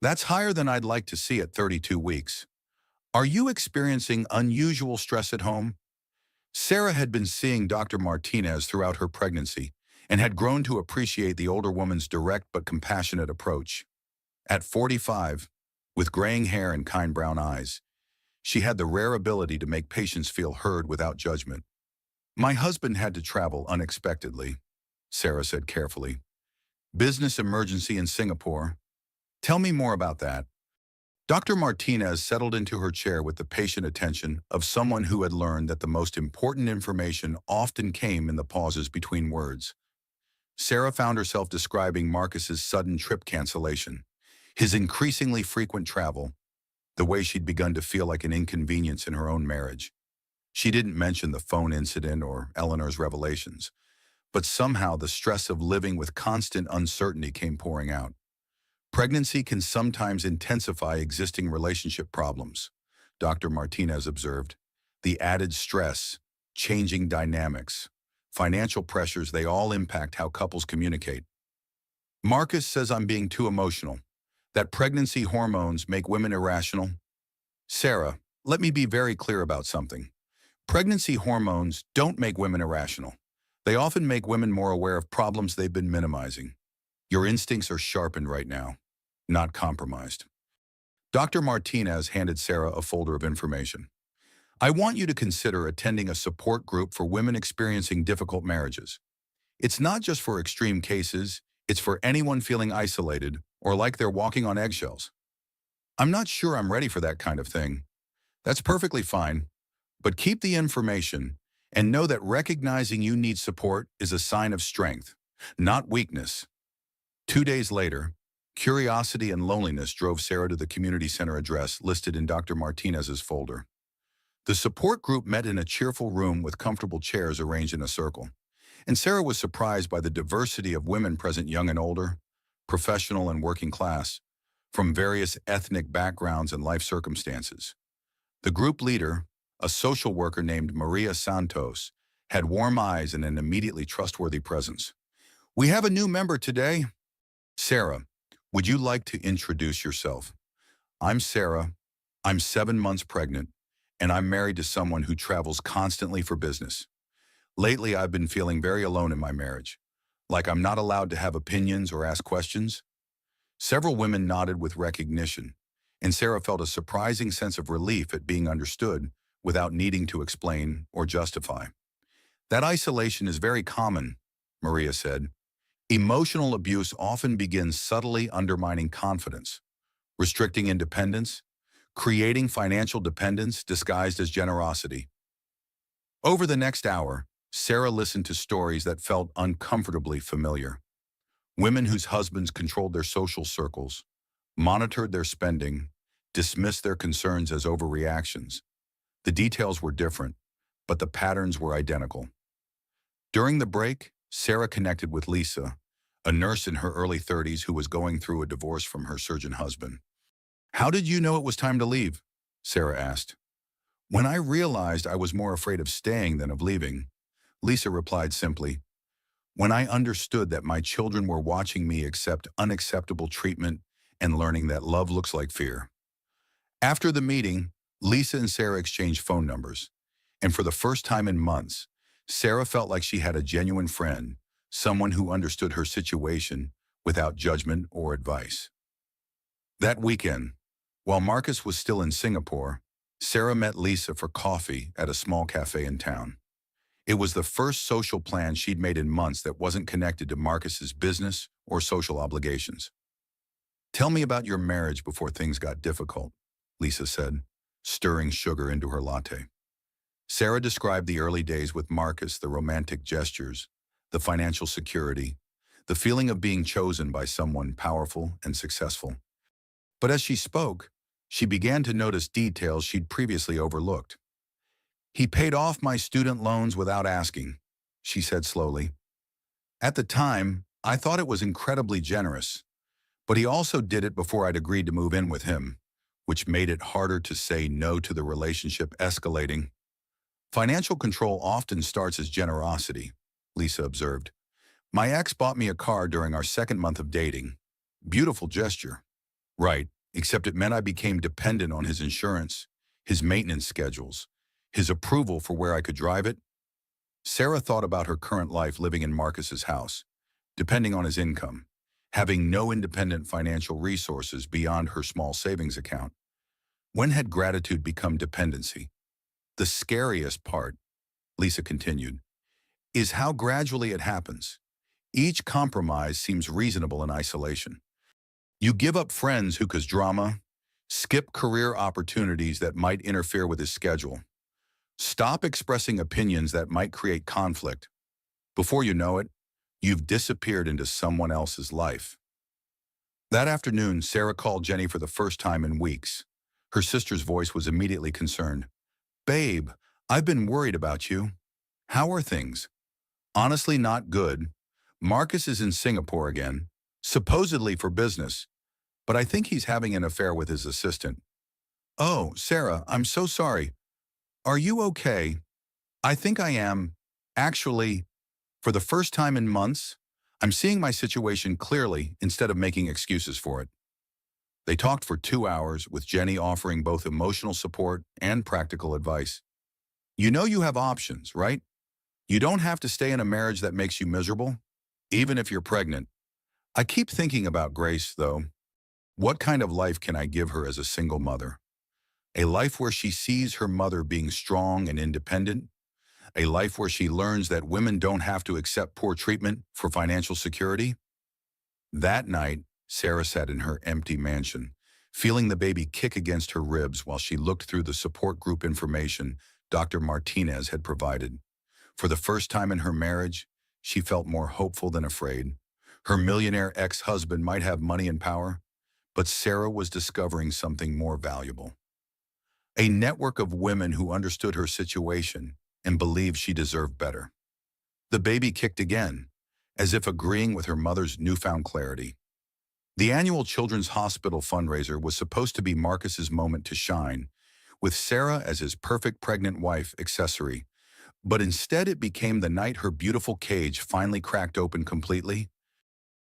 "That's higher than I'd like to see at 32 weeks. Are you experiencing unusual stress at home?" Sarah had been seeing Dr. Martinez throughout her pregnancy and had grown to appreciate the older woman's direct but compassionate approach. At 45, with graying hair and kind brown eyes, she had the rare ability to make patients feel heard without judgment. "My husband had to travel unexpectedly," Sarah said carefully. "Business emergency in Singapore. Tell me more about that." Dr. Martinez settled into her chair with the patient attention of someone who had learned that the most important information often came in the pauses between words. Sarah found herself describing Marcus's sudden trip cancellation, his increasingly frequent travel, the way she'd begun to feel like an inconvenience in her own marriage. She didn't mention the phone incident or Eleanor's revelations, but somehow the stress of living with constant uncertainty came pouring out. Pregnancy can sometimes intensify existing relationship problems, Dr. Martinez observed. The added stress, changing dynamics, financial pressures, they all impact how couples communicate. "Marcus says I'm being too emotional, that pregnancy hormones make women irrational." Sarah, let me be very clear about something. Pregnancy hormones don't make women irrational. They often make women more aware of problems they've been minimizing. Your instincts are sharpened right now, not compromised. Dr. Martinez handed Sarah a folder of information. "I want you to consider attending a support group for women experiencing difficult marriages. It's not just for extreme cases, it's for anyone feeling isolated or like they're walking on eggshells." "I'm not sure I'm ready for that kind of thing." "That's perfectly fine. But keep the information and know that recognizing you need support is a sign of strength, not weakness." 2 days later, curiosity and loneliness drove Sarah to the community center address listed in Dr. Martinez's folder. The support group met in a cheerful room with comfortable chairs arranged in a circle, and Sarah was surprised by the diversity of women present, young and older, professional and working class, from various ethnic backgrounds and life circumstances. The group leader, a social worker named Maria Santos, had warm eyes and an immediately trustworthy presence. "We have a new member today. Sarah, would you like to introduce yourself?" "I'm Sarah. I'm 7 months pregnant, and I'm married to someone who travels constantly for business. Lately, I've been feeling very alone in my marriage, like I'm not allowed to have opinions or ask questions." Several women nodded with recognition, and Sarah felt a surprising sense of relief at being understood without needing to explain or justify. "That isolation is very common," Maria said. "Emotional abuse often begins subtly undermining confidence, restricting independence, creating financial dependence disguised as generosity." Over the next hour, Sarah listened to stories that felt uncomfortably familiar. Women whose husbands controlled their social circles, monitored their spending, dismissed their concerns as overreactions. The details were different, but the patterns were identical. During the break, Sarah connected with Lisa, a nurse in her early 30s who was going through a divorce from her surgeon husband. "How did you know it was time to leave?" Sarah asked. "When I realized I was more afraid of staying than of leaving," Lisa replied simply. "When I understood that my children were watching me accept unacceptable treatment and learning that love looks like fear." After the meeting, Lisa and Sarah exchanged phone numbers, and for the first time in months, Sarah felt like she had a genuine friend, someone who understood her situation without judgment or advice. That weekend, while Marcus was still in Singapore, Sarah met Lisa for coffee at a small cafe in town. It was the first social plan she'd made in months that wasn't connected to Marcus's business or social obligations. "Tell me about your marriage before things got difficult," Lisa said, stirring sugar into her latte. Sarah described the early days with Marcus, the romantic gestures, the financial security, the feeling of being chosen by someone powerful and successful. But as she spoke, she began to notice details she'd previously overlooked. "He paid off my student loans without asking," she said slowly. "At the time, I thought it was incredibly generous, but he also did it before I'd agreed to move in with him, which made it harder to say no to the relationship escalating." "Financial control often starts as generosity," Lisa observed. "My ex bought me a car during our second month of dating. Beautiful gesture." "Right, except it meant I became dependent on his insurance, his maintenance schedules, his approval for where I could drive it." Sarah thought about her current life living in Marcus's house, depending on his income, having no independent financial resources beyond her small savings account. When had gratitude become dependency? "The scariest part," Lisa continued, "is how gradually it happens. Each compromise seems reasonable in isolation. You give up friends who cause drama, skip career opportunities that might interfere with his schedule, stop expressing opinions that might create conflict. Before you know it, you've disappeared into someone else's life." That afternoon, Sarah called Jenny for the first time in weeks. Her sister's voice was immediately concerned. "Babe, I've been worried about you. How are things?" "Honestly, not good. Marcus is in Singapore again, supposedly for business, but I think he's having an affair with his assistant." "Oh, Sarah, I'm so sorry. Are you okay?" "I think I am. Actually, for the first time in months, I'm seeing my situation clearly instead of making excuses for it." They talked for 2 hours, with Jenny offering both emotional support and practical advice. "You know you have options, right? You don't have to stay in a marriage that makes you miserable, even if you're pregnant. I keep thinking about Grace, though. What kind of life can I give her as a single mother? A life where she sees her mother being strong and independent? A life where she learns that women don't have to accept poor treatment for financial security?" That night, Sarah sat in her empty mansion, feeling the baby kick against her ribs while she looked through the support group information Dr. Martinez had provided. For the first time in her marriage, she felt more hopeful than afraid. Her millionaire ex-husband might have money and power, but Sarah was discovering something more valuable. A network of women who understood her situation and believed she deserved better. The baby kicked again, as if agreeing with her mother's newfound clarity. The annual Children's Hospital fundraiser was supposed to be Marcus's moment to shine, with Sarah as his perfect pregnant wife accessory, but instead it became the night her beautiful cage finally cracked open completely.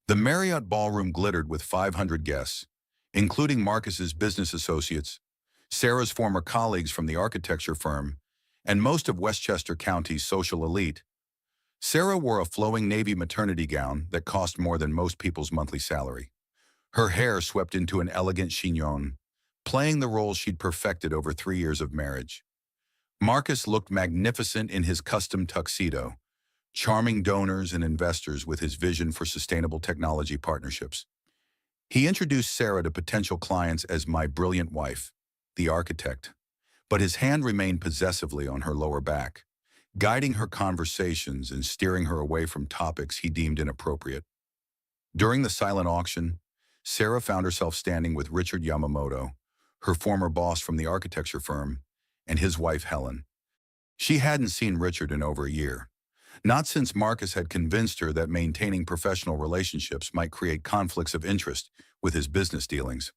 The Marriott ballroom glittered with 500 guests, including Marcus's business associates, Sarah's former colleagues from the architecture firm, and most of Westchester County's social elite. Sarah wore a flowing navy maternity gown that cost more than most people's monthly salary. Her hair swept into an elegant chignon, playing the role she'd perfected over 3 years of marriage. Marcus looked magnificent in his custom tuxedo, charming donors and investors with his vision for sustainable technology partnerships. He introduced Sarah to potential clients as my brilliant wife, the architect, but his hand remained possessively on her lower back, guiding her conversations and steering her away from topics he deemed inappropriate. During the silent auction, Sarah found herself standing with Richard Yamamoto, her former boss from the architecture firm, and his wife Helen. She hadn't seen Richard in over a year, not since Marcus had convinced her that maintaining professional relationships might create conflicts of interest with his business dealings.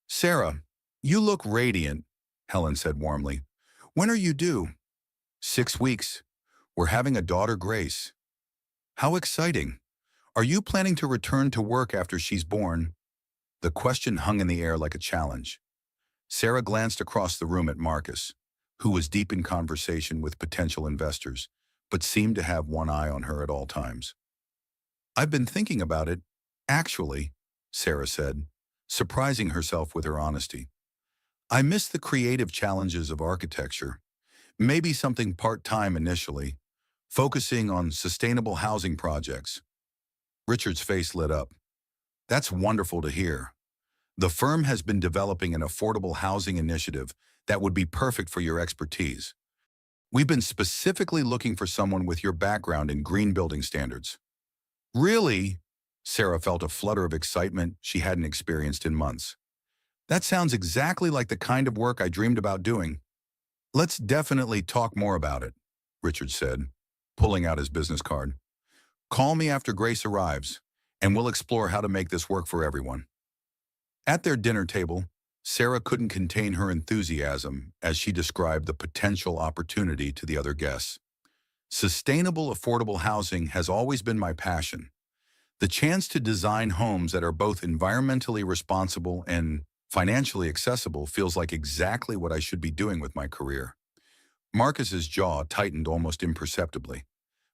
"Sarah, you look radiant," Helen said warmly. "When are you due?" "6 weeks. We're having a daughter, Grace." "How exciting. Are you planning to return to work after she's born?" The question hung in the air like a challenge. Sarah glanced across the room at Marcus, who was deep in conversation with potential investors, but seemed to have one eye on her at all times. "I've been thinking about it, actually," Sarah said, surprising herself with her honesty. "I miss the creative challenges of architecture. Maybe something part-time initially, focusing on sustainable housing projects." Richard's face lit up. "That's wonderful to hear. The firm has been developing an affordable housing initiative that would be perfect for your expertise. We've been specifically looking for someone with your background in green building standards." "Really?" Sarah felt a flutter of excitement she hadn't experienced in months. "That sounds exactly like the kind of work I dreamed about doing." "Let's definitely talk more about it," Richard said, pulling out his business card. "Call me after Grace arrives, and we'll explore how to make this work for everyone." At their dinner table, Sarah couldn't contain her enthusiasm as she described the potential opportunity to the other guests. "Sustainable, affordable housing has always been my passion. The chance to design homes that are both environmentally responsible and financially accessible feels like exactly what I should be doing with my career." Marcus's jaw tightened almost imperceptibly,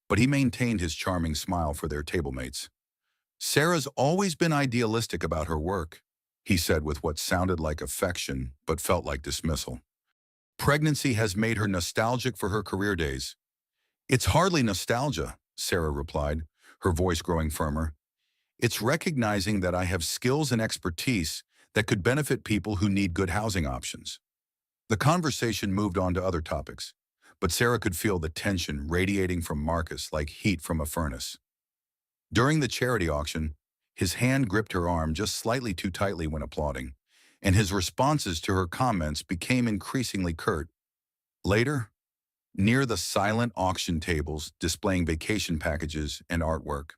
but he maintained his charming smile for their tablemates. "Sarah's always been idealistic about her work," he said with what sounded like affection but felt like dismissal. "Pregnancy has made her nostalgic for her career days." "It's hardly nostalgia," Sarah replied, her voice growing firmer. "It's recognizing that I have skills and expertise that could benefit people who need good housing options." The conversation moved on to other topics, but Sarah could feel the tension radiating from Marcus like heat from a furnace. During the charity auction, his hand gripped her arm just slightly too tightly when applauding, and his responses to her comments became increasingly curt. Later, near the silent auction tables displaying vacation packages and artwork,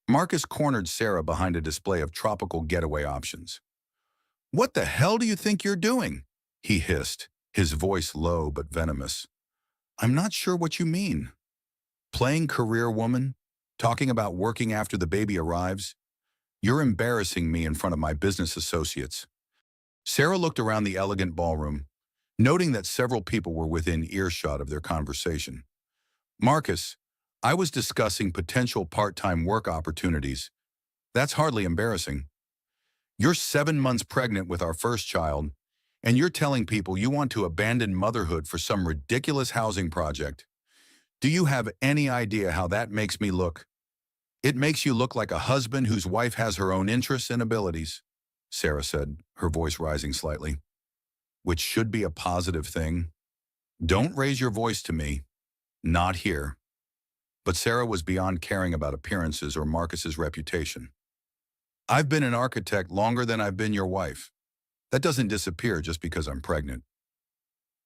Marcus cornered Sarah behind a display of tropical getaway options. "What the hell do you think you're doing?" he hissed, his voice low but venomous. "I'm not sure what you mean." "Playing career woman? Talking about working after the baby arrives? You're embarrassing me in front of my business associates." Sarah looked around the elegant ballroom, noting that several people were within earshot of their conversation. "Marcus, I was discussing potential part-time work opportunities. That's hardly embarrassing. You're 7 months pregnant with our first child, and you're telling people you want to abandon motherhood for some ridiculous housing project. Do you have any idea how that makes me look?" "It makes you look like a husband whose wife has her own interests and abilities," Sarah said, her voice rising slightly. "Which should be a positive thing. Don't raise your voice to me. Not here." But Sarah was beyond caring about appearances or Marcus's reputation. "I've been an architect longer than I've been your wife. That doesn't disappear just because I'm pregnant."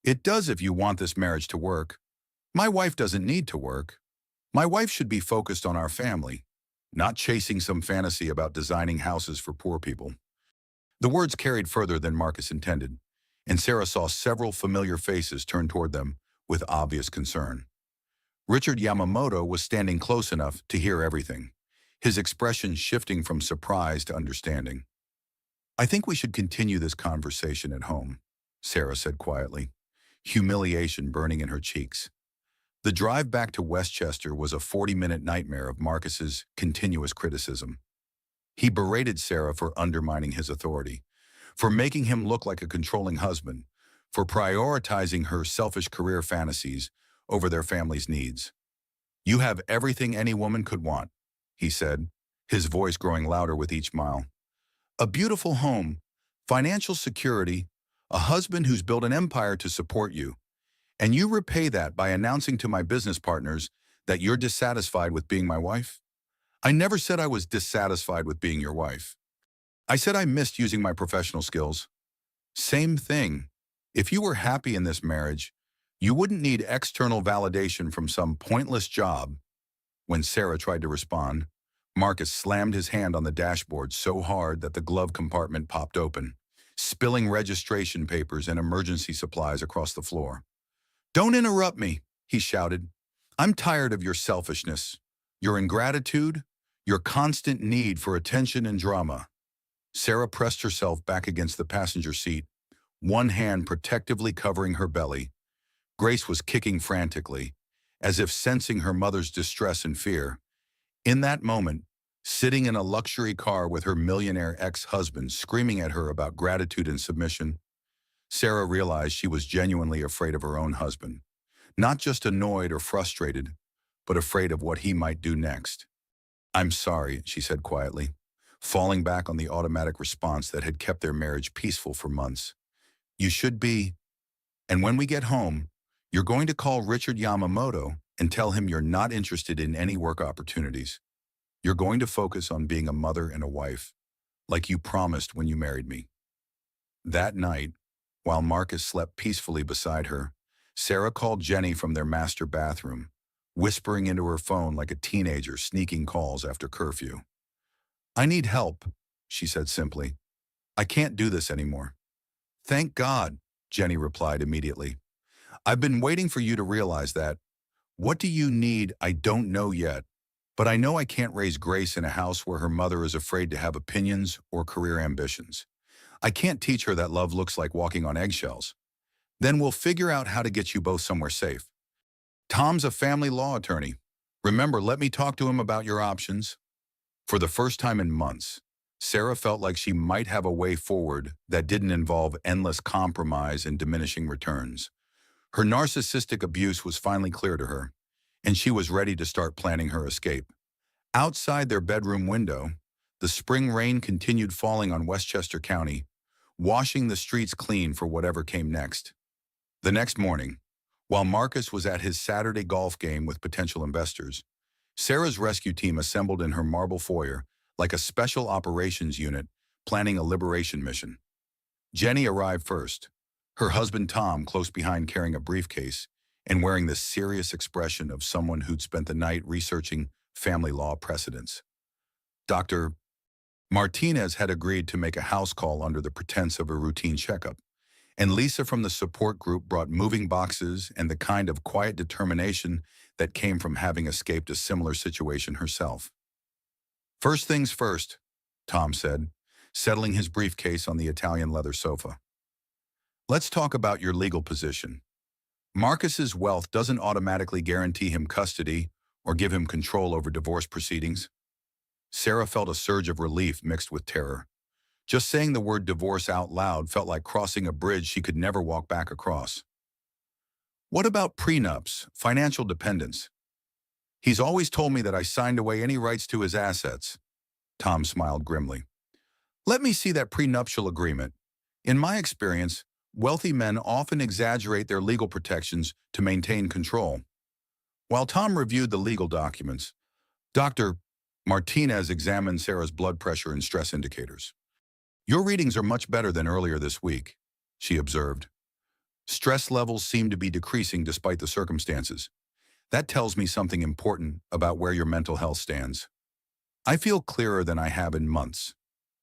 "It does if you want this marriage to work. My wife doesn't need to work. My wife should be focused on our family, not chasing some fantasy about designing houses for poor people. The words carried further than Marcus intended, and Sarah saw several familiar faces turn toward them with obvious concern. Richard Yamamoto was standing close enough to hear everything, his expression shifting from surprise to understanding. "I think we should continue this conversation at home," Sarah said quietly, humiliation burning in her cheeks. The drive back to Westchester was a 40-minute nightmare of Marcus's continuous criticism. He berated Sarah for undermining his authority, for making him look like a controlling husband, for prioritizing her selfish career fantasies over their family's needs. "You have everything any woman could want," he said, his voice growing louder with each mile. "A beautiful home, financial security, a husband who's built an empire to support you. And you repay that by announcing to my business partners that you're dissatisfied with being my wife? I never said I was dissatisfied with being your wife. I said I missed using my professional skills. Same thing. If you were happy in this marriage, you wouldn't need external validation from some pointless job." When Sarah tried to respond, Marcus slammed his hand on the dashboard so hard that the glove compartment popped open, spilling registration papers and emergency supplies across the floor. "Don't interrupt me," he shouted. "I'm tired of your selfishness, your ingratitude, your constant need for attention and drama." Sarah pressed herself back against the passenger seat, one hand protectively covering her belly. Grace was kicking frantically, as if sensing her mother's distress and fear. In that moment, sitting in a luxury car with her millionaire ex-husband screaming at her about gratitude and submission, Sarah realized she was genuinely afraid of her own husband. Not just annoyed or frustrated, but afraid of what he might do next. "I'm sorry," she said quietly, falling back on the automatic response that had kept their marriage peaceful for months. "You should be. And when we get home, you're going to call Richard Yamamoto and tell him you're not interested in any work opportunities. You're going to focus on being a mother and a wife, like you promised when you married me." That night, while Marcus slept peacefully beside her, Sarah called Jenny from their master bathroom, whispering into her phone like a teenager sneaking calls after curfew. "I need help," she said simply. "I can't do this anymore." "Thank God," Jenny replied immediately. "I've been waiting for you to realize that. What do you need? I don't know yet. But I know I can't raise Grace in a house where her mother is afraid to have opinions or career ambitions. I can't teach her that love looks like walking on eggshells. Then we'll figure out how to get you both somewhere safe. Tom's a family law attorney. Remember, let me talk to him about your options." For the first time in months, Sarah felt like she might have a way forward that didn't involve endless compromise and diminishing returns. Her narcissistic abuse was finally clear to her, and she was ready to start planning her escape. Outside their bedroom window, the spring rain continued falling on Westchester County, washing the streets clean for whatever came next. The next morning, while Marcus was at his Saturday golf game with potential investors, Sarah's rescue team assembled in her marble foyer like a special operations unit planning a liberation mission. Jenny arrived first, her husband Tom close behind carrying a briefcase and wearing the serious expression of someone who'd spent the night researching family law precedents. Dr. Martinez had agreed to make a house call under the pretense of a routine checkup, and Lisa from the support group brought moving boxes and the kind of quiet determination that came from having escaped a similar situation herself. "First things first," Tom said, settling his briefcase on the Italian leather sofa. "Let's talk about your legal position. Marcus's wealth doesn't automatically guarantee him custody or give him control over divorce proceedings." Sarah felt a surge of relief mixed with terror. Just saying the word divorce out loud felt like crossing a bridge she could never walk back across. "What about prenups, financial dependence? He's always told me that I signed away any rights to his assets." Tom smiled grimly. "Let me see that prenuptial agreement. In my experience, wealthy men often exaggerate their legal protections to maintain control." While Tom reviewed the legal documents, Dr. Martinez examined Sarah's blood pressure and stress indicators. "Your readings are much better than earlier this week," she observed. "Stress levels seem to be decreasing despite the circumstances. That tells me something important about where your mental health stands." I feel clearer than I have in months,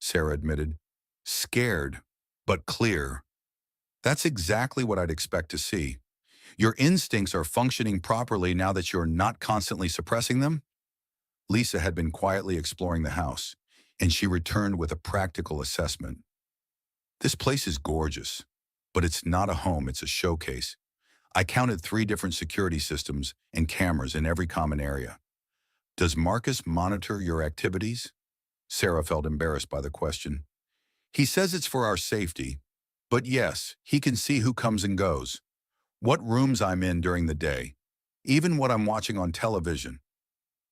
Sarah admitted. Scared, but clear. That's exactly what I'd expect to see. Your instincts are functioning properly now that you're not constantly suppressing them? Lisa had been quietly exploring the house, and she returned with a practical assessment. This place is gorgeous, but it's not a home, it's a showcase. I counted 3 different security systems and cameras in every common area. Does Marcus monitor your activities? Sarah felt embarrassed by the question. He says it's for our safety, but yes, he can see who comes and goes, what rooms I'm in during the day, even what I'm watching on television.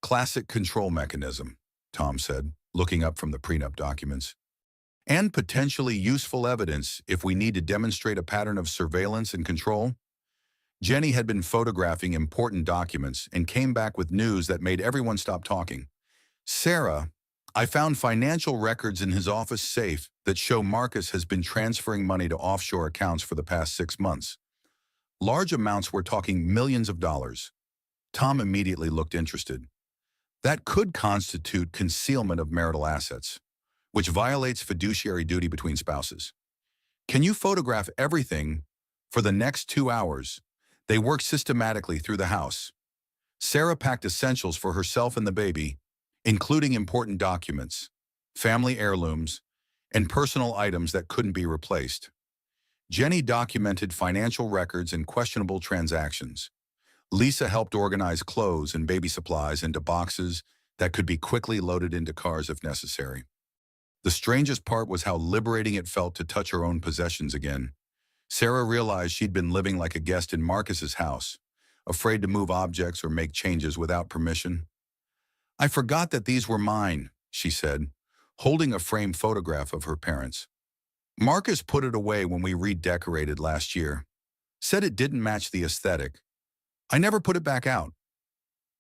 Classic control mechanism, Tom said, looking up from the prenup documents. And potentially useful evidence if we need to demonstrate a pattern of surveillance and control. Jenny had been photographing important documents and came back with news that made everyone stop talking. Sarah, I found financial records in his office safe that show Marcus has been transferring money to offshore accounts for the past 6 months. Large amounts, we're talking millions of dollars. Tom immediately looked interested. That could constitute concealment of marital assets, which violates fiduciary duty between spouses. Can you photograph everything for the next 2 hours? They work systematically through the house. Sarah packed essentials for herself and the baby, including important documents, family heirlooms, and personal items that couldn't be replaced. Jenny documented financial records and questionable transactions. Lisa helped organize clothes and baby supplies into boxes that could be quickly loaded into cars if necessary. The strangest part was how liberating it felt to touch her own possessions again. Sarah realized she'd been living like a guest in Marcus's house, afraid to move objects or make changes without permission. I forgot that these were mine, she said, holding a framed photograph of her parents. Marcus put it away when we redecorated last year. Said it didn't match the aesthetic. I never put it back out.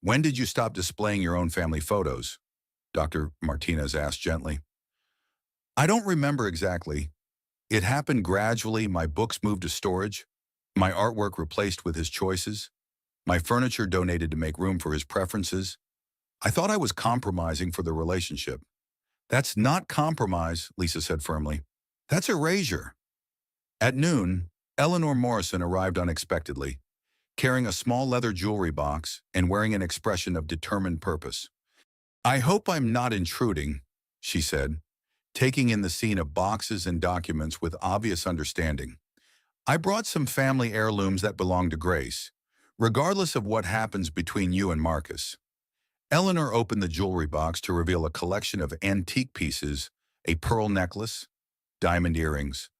When did you stop displaying your own family photos? Dr. Martinez asked gently. I don't remember exactly. It happened gradually. My books moved to storage, my artwork replaced with his choices, my furniture donated to make room for his preferences. I thought I was compromising for the relationship. That's not compromise, Lisa said firmly. That's erasure. At noon, Eleanor Morrison arrived unexpectedly, carrying a small leather jewelry box and wearing an expression of determined purpose. I hope I'm not intruding, she said, taking in the scene of boxes and documents with obvious understanding. I brought some family heirlooms that belong to Grace, regardless of what happens between you and Marcus. Eleanor opened the jewelry box to reveal a collection of antique pieces, a pearl necklace, diamond earrings,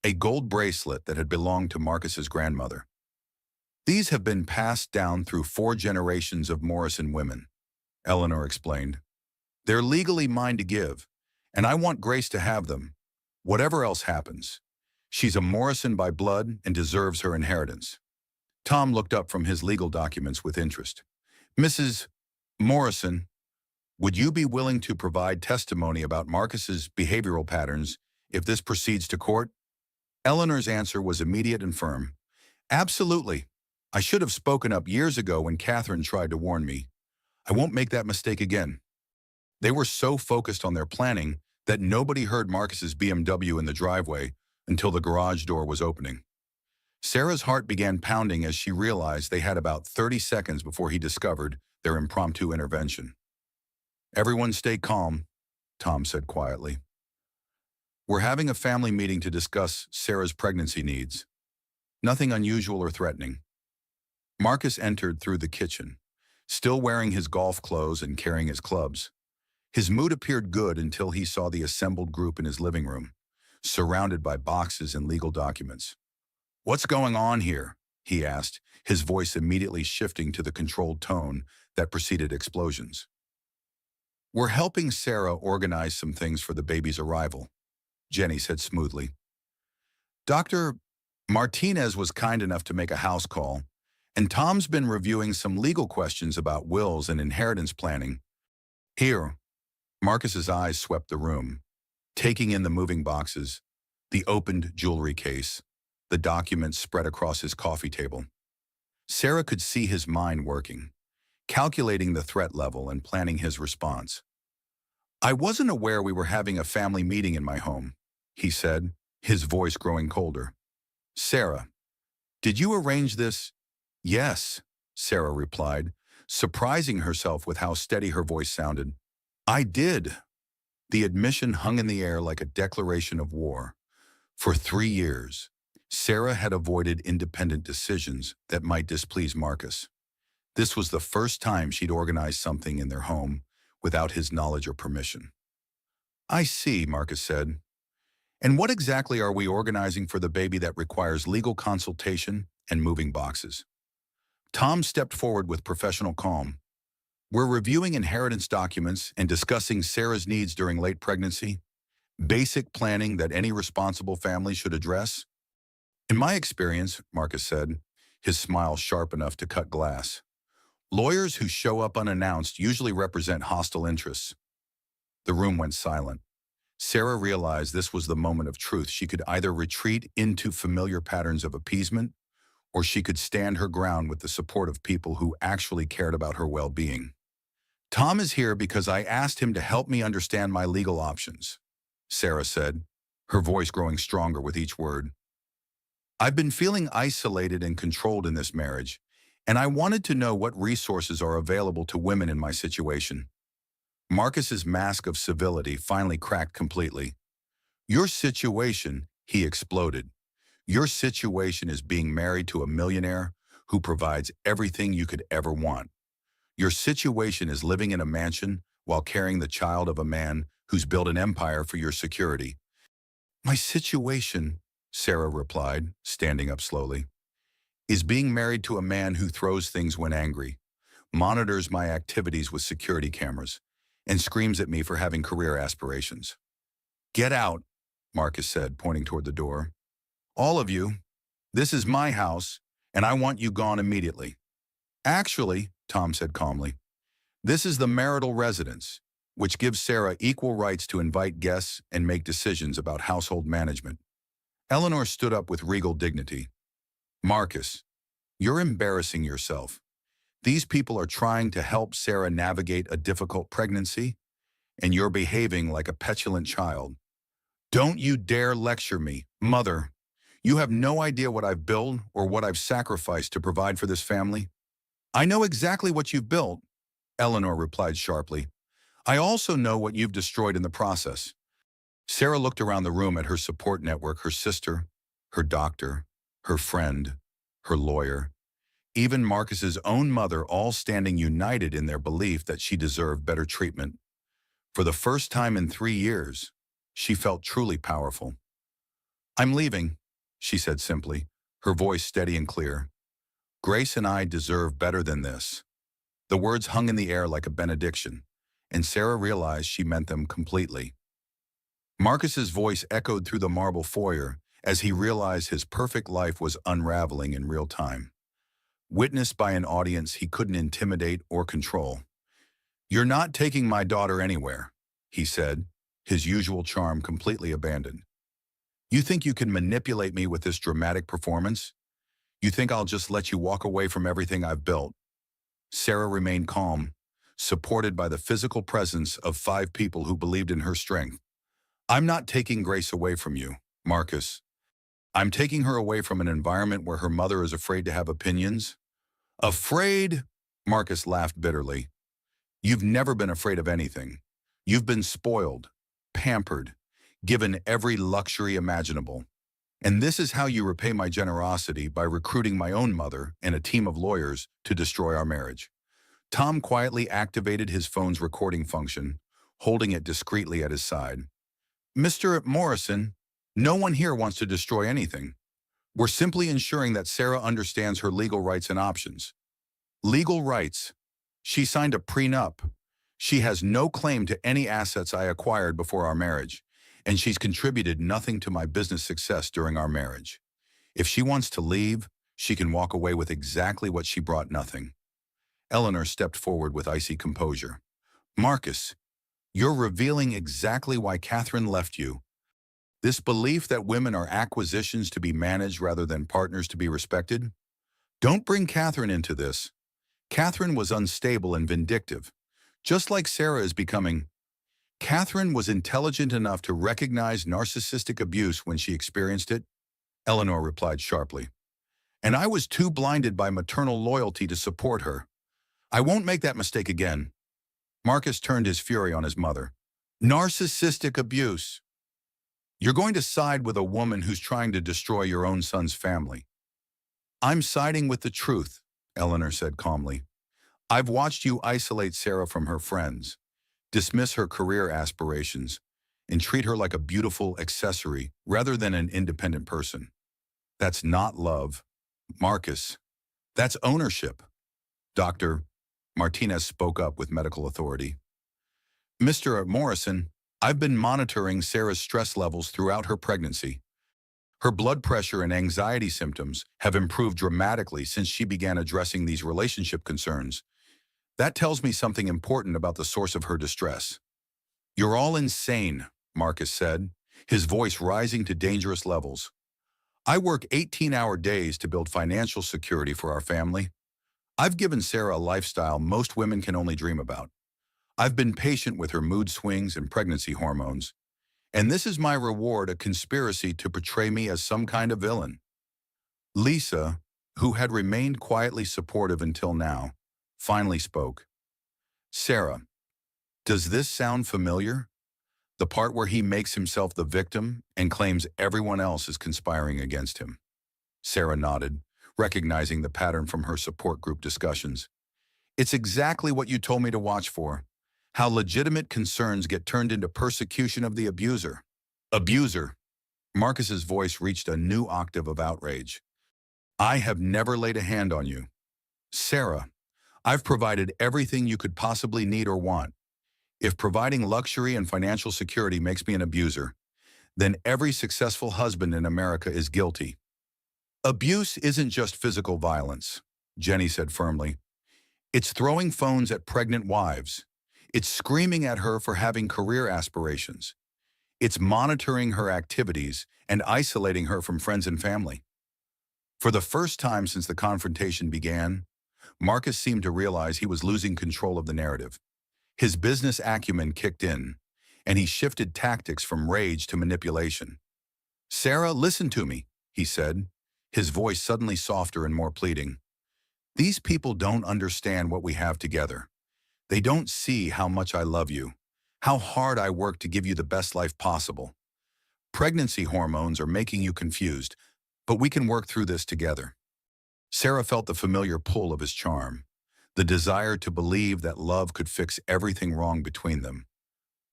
a gold bracelet that had belonged to Marcus's grandmother. These have been passed down through 4 generations of Morrison women, Eleanor explained. They're legally mine to give, and I want Grace to have them, whatever else happens. She's a Morrison by blood and deserves her inheritance. Tom looked up from his legal documents with interest. Mrs. Morrison, would you be willing to provide testimony about Marcus's behavioral patterns if this proceeds to court? Eleanor's answer was immediate and firm. Absolutely. I should have spoken up years ago when Catherine tried to warn me. I won't make that mistake again. They were so focused on their planning that nobody heard Marcus's BMW in the driveway until the garage door was opening. Sarah's heart began pounding as she realized they had about 30 seconds before he discovered their impromptu intervention. Everyone stay calm, Tom said quietly. We're having a family meeting to discuss Sarah's pregnancy needs. Nothing unusual or threatening. Marcus entered through the kitchen, still wearing his golf clothes and carrying his clubs. His mood appeared good until he saw the assembled group in his living room, surrounded by boxes and legal documents. What's going on here? He asked, his voice immediately shifting to the controlled tone that preceded explosions. We're helping Sarah organize some things for the baby's arrival, Jenny said smoothly. Dr. Martinez was kind enough to make a house call, and Tom's been reviewing some legal questions about wills and inheritance planning. Here, Marcus's eyes swept the room, taking in the moving boxes, the opened jewelry case, the documents spread across his coffee table. Sarah could see his mind working, calculating the threat level and planning his response. I wasn't aware we were having a family meeting in my home, he said, his voice growing colder. Sarah, did you arrange this? Yes, Sarah replied, surprising herself with how steady her voice sounded. I did. The admission hung in the air like a declaration of war. For 3 years, Sarah had avoided independent decisions that might displease Marcus. This was the first time she'd organized something in their home without his knowledge or permission. I see, Marcus said. And what exactly are we organizing for the baby that requires legal consultation and moving boxes? Tom stepped forward with professional calm. We're reviewing inheritance documents and discussing Sarah's needs during late pregnancy, basic planning that any responsible family should address. In my experience, Marcus said, his smile sharp enough to cut glass, lawyers who show up unannounced usually represent hostile interests. The room went silent. Sarah realized this was the moment of truth. She could either retreat into familiar patterns of appeasement, or she could stand her ground with the support of people who actually cared about her well-being. Tom is here because I asked him to help me understand my legal options, Sarah said, her voice growing stronger with each word. I've been feeling isolated and controlled in this marriage, and I wanted to know what resources are available to women in my situation. Marcus's mask of civility finally cracked completely. Your situation, he exploded. Your situation is being married to a millionaire who provides everything you could ever want. Your situation is living in a mansion while carrying the child of a man who's built an empire for your security. My situation, Sarah replied, standing up slowly, is being married to a man who throws things when angry, monitors my activities with security cameras, and screams at me for having career aspirations. Get out, Marcus said, pointing toward the door. All of you, this is my house, and I want you gone immediately. Actually, Tom said calmly, this is the marital residence, which gives Sarah equal rights to invite guests and make decisions about household management. Eleanor stood up with regal dignity. Marcus, you're embarrassing yourself. These people are trying to help Sarah navigate a difficult pregnancy, and you're behaving like a petulant child. Don't you dare lecture me, Mother. You have no idea what I've built or what I've sacrificed to provide for this family. I know exactly what you've built, Eleanor replied sharply. I also know what you've destroyed in the process. Sarah looked around the room at her support network, her sister, her doctor, her friend, her lawyer, even Marcus's own mother, all standing united in their belief that she deserved better treatment. For the first time in 3 years, she felt truly powerful. I'm leaving, she said simply, her voice steady and clear. Grace and I deserve better than this. The words hung in the air like a benediction, and Sarah realized she meant them completely. Marcus's voice echoed through the marble foyer as he realized his perfect life was unraveling in real time, witnessed by an audience he couldn't intimidate or control. You're not taking my daughter anywhere, he said, his usual charm completely abandoned. You think you can manipulate me with this dramatic performance? You think I'll just let you walk away from everything I've built? Sarah remained calm, supported by the physical presence of 5 people who believed in her strength. I'm not taking Grace away from you, Marcus. I'm taking her away from an environment where her mother is afraid to have opinions. Afraid? Marcus laughed bitterly. You've never been afraid of anything. You've been spoiled, pampered, given every luxury imaginable. And this is how you repay my generosity, by recruiting my own mother and a team of lawyers to destroy our marriage. Tom quietly activated his phone's recording function, holding it discreetly at his side. Mr. Morrison, no one here wants to destroy anything. We're simply ensuring that Sarah understands her legal rights and options. Legal rights. She signed a prenup. She has no claim to any assets I acquired before our marriage, and she's contributed nothing to my business success during our marriage. If she wants to leave, she can walk away with exactly what she brought, nothing. Eleanor stepped forward with icy composure. Marcus, you're revealing exactly why Catherine left you. This belief that women are acquisitions to be managed rather than partners to be respected? Don't bring Catherine into this. Catherine was unstable and vindictive, just like Sarah is becoming. Catherine was intelligent enough to recognize narcissistic abuse when she experienced it, Eleanor replied sharply. And I was too blinded by maternal loyalty to support her. I won't make that mistake again. Marcus turned his fury on his mother. Narcissistic abuse. You're going to side with a woman who's trying to destroy your own son's family. I'm siding with the truth, Eleanor said calmly. I've watched you isolate Sarah from her friends, dismiss her career aspirations, and treat her like a beautiful accessory rather than an independent person. That's not love, Marcus. That's ownership. Dr. Martinez spoke up with medical authority. Mr. Morrison, I've been monitoring Sarah's stress levels throughout her pregnancy. Her blood pressure and anxiety symptoms have improved dramatically since she began addressing these relationship concerns. That tells me something important about the source of her distress. You're all insane, Marcus said, his voice rising to dangerous levels. I work 18-hour days to build financial security for our family. I've given Sarah a lifestyle most women can only dream about. I've been patient with her mood swings and pregnancy hormones. And this is my reward, a conspiracy to portray me as some kind of villain. Lisa, who had remained quietly supportive until now, finally spoke. Sarah, does this sound familiar? The part where he makes himself the victim and claims everyone else is conspiring against him. Sarah nodded, recognizing the pattern from her support group discussions. It's exactly what you told me to watch for. How legitimate concerns get turned into persecution of the abuser. Abuser. Marcus's voice reached a new octave of outrage. I have never laid a hand on you. Sarah, I've provided everything you could possibly need or want. If providing luxury and financial security makes me an abuser, then every successful husband in America is guilty. Abuse isn't just physical violence, Jenny said firmly. It's throwing phones at pregnant wives. It's screaming at her for having career aspirations. It's monitoring her activities and isolating her from friends and family. For the first time since the confrontation began, Marcus seemed to realize he was losing control of the narrative. His business acumen kicked in, and he shifted tactics from rage to manipulation. Sarah, listen to me, he said, his voice suddenly softer and more pleading. These people don't understand what we have together. They don't see how much I love you, how hard I work to give you the best life possible. Pregnancy hormones are making you confused, but we can work through this together. Sarah felt the familiar pull of his charm, the desire to believe that love could fix everything wrong between them.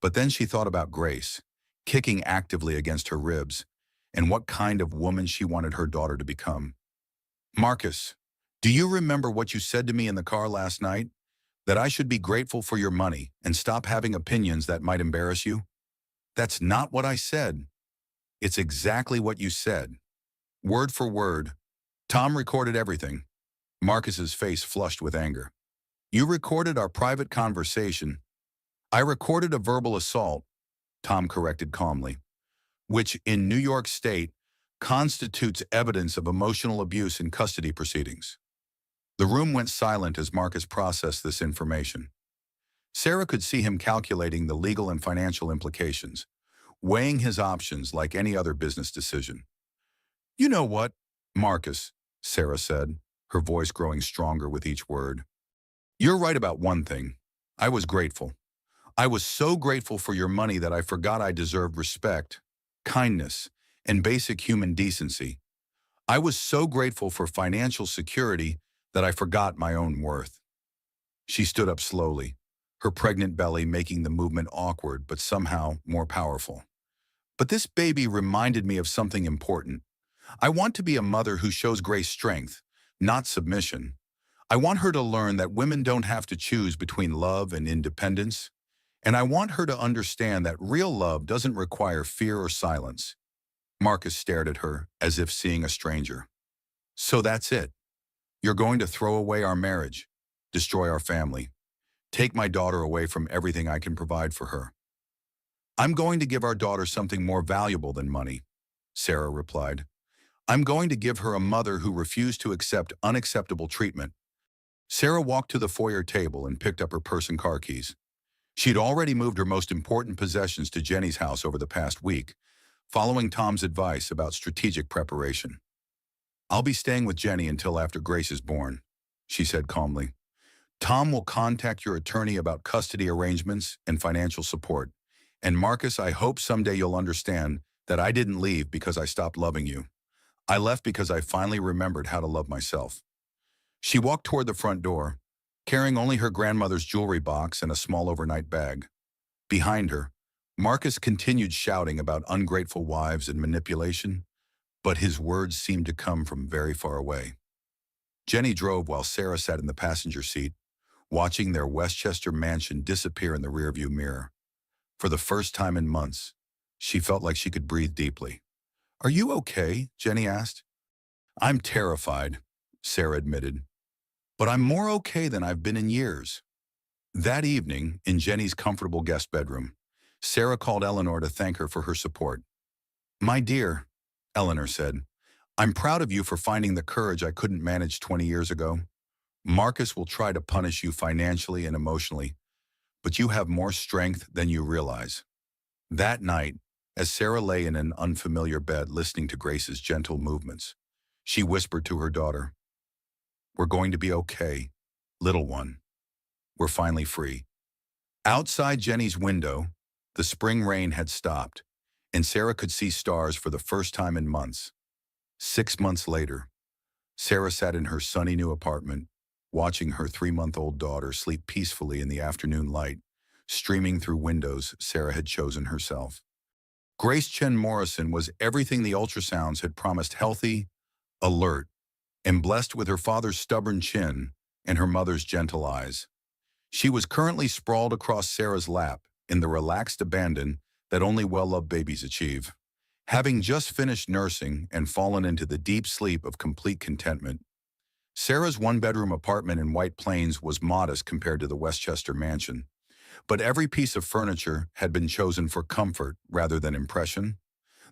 But then she thought about Grace, kicking actively against her ribs, and what kind of woman she wanted her daughter to become. Marcus, do you remember what you said to me in the car last night? That I should be grateful for your money and stop having opinions that might embarrass you? That's not what I said. It's exactly what you said. Word for word. Tom recorded everything. Marcus's face flushed with anger. You recorded our private conversation. I recorded a verbal assault, Tom corrected calmly, which in New York State constitutes evidence of emotional abuse in custody proceedings. The room went silent as Marcus processed this information. Sarah could see him calculating the legal and financial implications, weighing his options like any other business decision. You know what, Marcus, Sarah said, her voice growing stronger with each word. You're right about one thing. I was grateful. I was so grateful for your money that I forgot I deserved respect, kindness, and basic human decency. I was so grateful for financial security that I forgot my own worth. She stood up slowly, her pregnant belly making the movement awkward but somehow more powerful. But this baby reminded me of something important. I want to be a mother who shows Grace strength, not submission. I want her to learn that women don't have to choose between love and independence. And I want her to understand that real love doesn't require fear or silence. Marcus stared at her as if seeing a stranger. So that's it. You're going to throw away our marriage, destroy our family, take my daughter away from everything I can provide for her. I'm going to give our daughter something more valuable than money, Sarah replied. I'm going to give her a mother who refused to accept unacceptable treatment. Sarah walked to the foyer table and picked up her purse and car keys. She'd already moved her most important possessions to Jenny's house over the past week, following Tom's advice about strategic preparation. "I'll be staying with Jenny until after Grace is born," she said calmly. "Tom will contact your attorney about custody arrangements and financial support. And Marcus, I hope someday you'll understand that I didn't leave because I stopped loving you. I left because I finally remembered how to love myself." She walked toward the front door, carrying only her grandmother's jewelry box and a small overnight bag. Behind her, Marcus continued shouting about ungrateful wives and manipulation, but his words seemed to come from very far away. Jenny drove while Sarah sat in the passenger seat, watching their Westchester mansion disappear in the rearview mirror. For the first time in months, she felt like she could breathe deeply. "Are you okay?" Jenny asked. "I'm terrified," Sarah admitted. "But I'm more okay than I've been in years." That evening, in Jenny's comfortable guest bedroom, Sarah called Eleanor to thank her for her support. "My dear," Eleanor said, "I'm proud of you for finding the courage I couldn't manage 20 years ago. Marcus will try to punish you financially and emotionally, but you have more strength than you realize." That night, as Sarah lay in an unfamiliar bed listening to Grace's gentle movements, she whispered to her daughter, "We're going to be okay, little one. We're finally free." Outside Jenny's window, the spring rain had stopped, and Sarah could see stars for the first time in months. 6 months later, Sarah sat in her sunny new apartment, watching her 3-month-old daughter sleep peacefully in the afternoon light, streaming through windows Sarah had chosen herself. Grace Chen Morrison was everything the ultrasounds had promised: healthy, alert, and blessed with her father's stubborn chin and her mother's gentle eyes. She was currently sprawled across Sarah's lap in the relaxed abandon that only well-loved babies achieve. Having just finished nursing and fallen into the deep sleep of complete contentment, Sarah's one-bedroom apartment in White Plains was modest compared to the Westchester mansion, but every piece of furniture had been chosen for comfort rather than impression.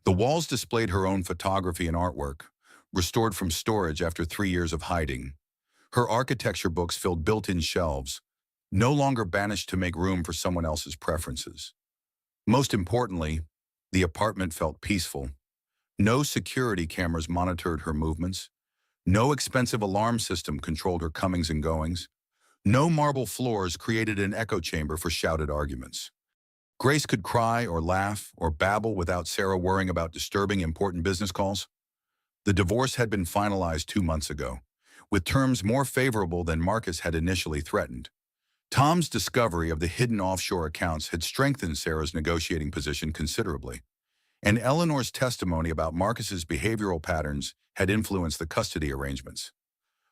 The walls displayed her own photography and artwork, restored from storage after 3 years of hiding. Her architecture books filled built-in shelves, no longer banished to make room for someone else's preferences. Most importantly, the apartment felt peaceful. No security cameras monitored her movements. No expensive alarm system controlled her comings and goings. No marble floors created an echo chamber for shouted arguments. Grace could cry or laugh or babble without Sarah worrying about disturbing important business calls. The divorce had been finalized 2 months ago, with terms more favorable than Marcus had initially threatened. Tom's discovery of the hidden offshore accounts had strengthened Sarah's negotiating position considerably, and Eleanor's testimony about Marcus's behavioral patterns had influenced the custody arrangements.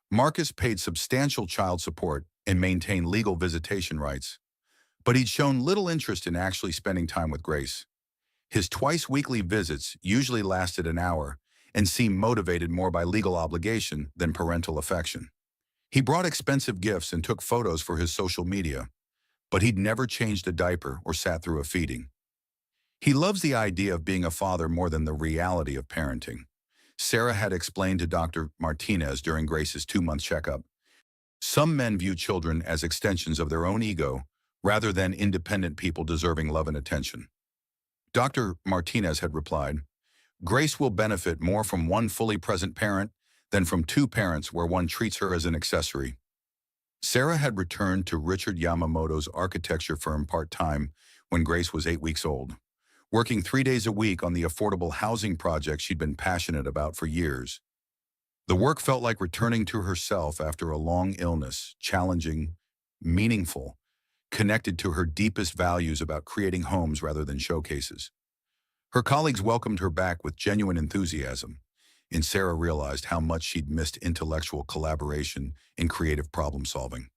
Marcus paid substantial child support and maintained legal visitation rights, but he'd shown little interest in actually spending time with Grace. His twice-weekly visits usually lasted an hour and seemed motivated more by legal obligation than parental affection. He brought expensive gifts and took photos for his social media, but he'd never changed a diaper or sat through a feeding. He loves the idea of being a father more than the reality of parenting. Sarah had explained to Dr. Martinez during Grace's 2-month checkup. Some men view children as extensions of their own ego rather than independent people deserving love and attention. Dr. Martinez had replied, "Grace will benefit more from one fully present parent than from 2 parents where one treats her as an accessory." Sarah had returned to Richard Yamamoto's architecture firm part-time when Grace was 8 weeks old, working 3 days a week on the affordable housing project she'd been passionate about for years. The work felt like returning to herself after a long illness, challenging, meaningful, connected to her deepest values about creating homes rather than showcases. Her colleagues welcomed her back with genuine enthusiasm, and Sarah realized how much she'd missed intellectual collaboration and creative problem-solving.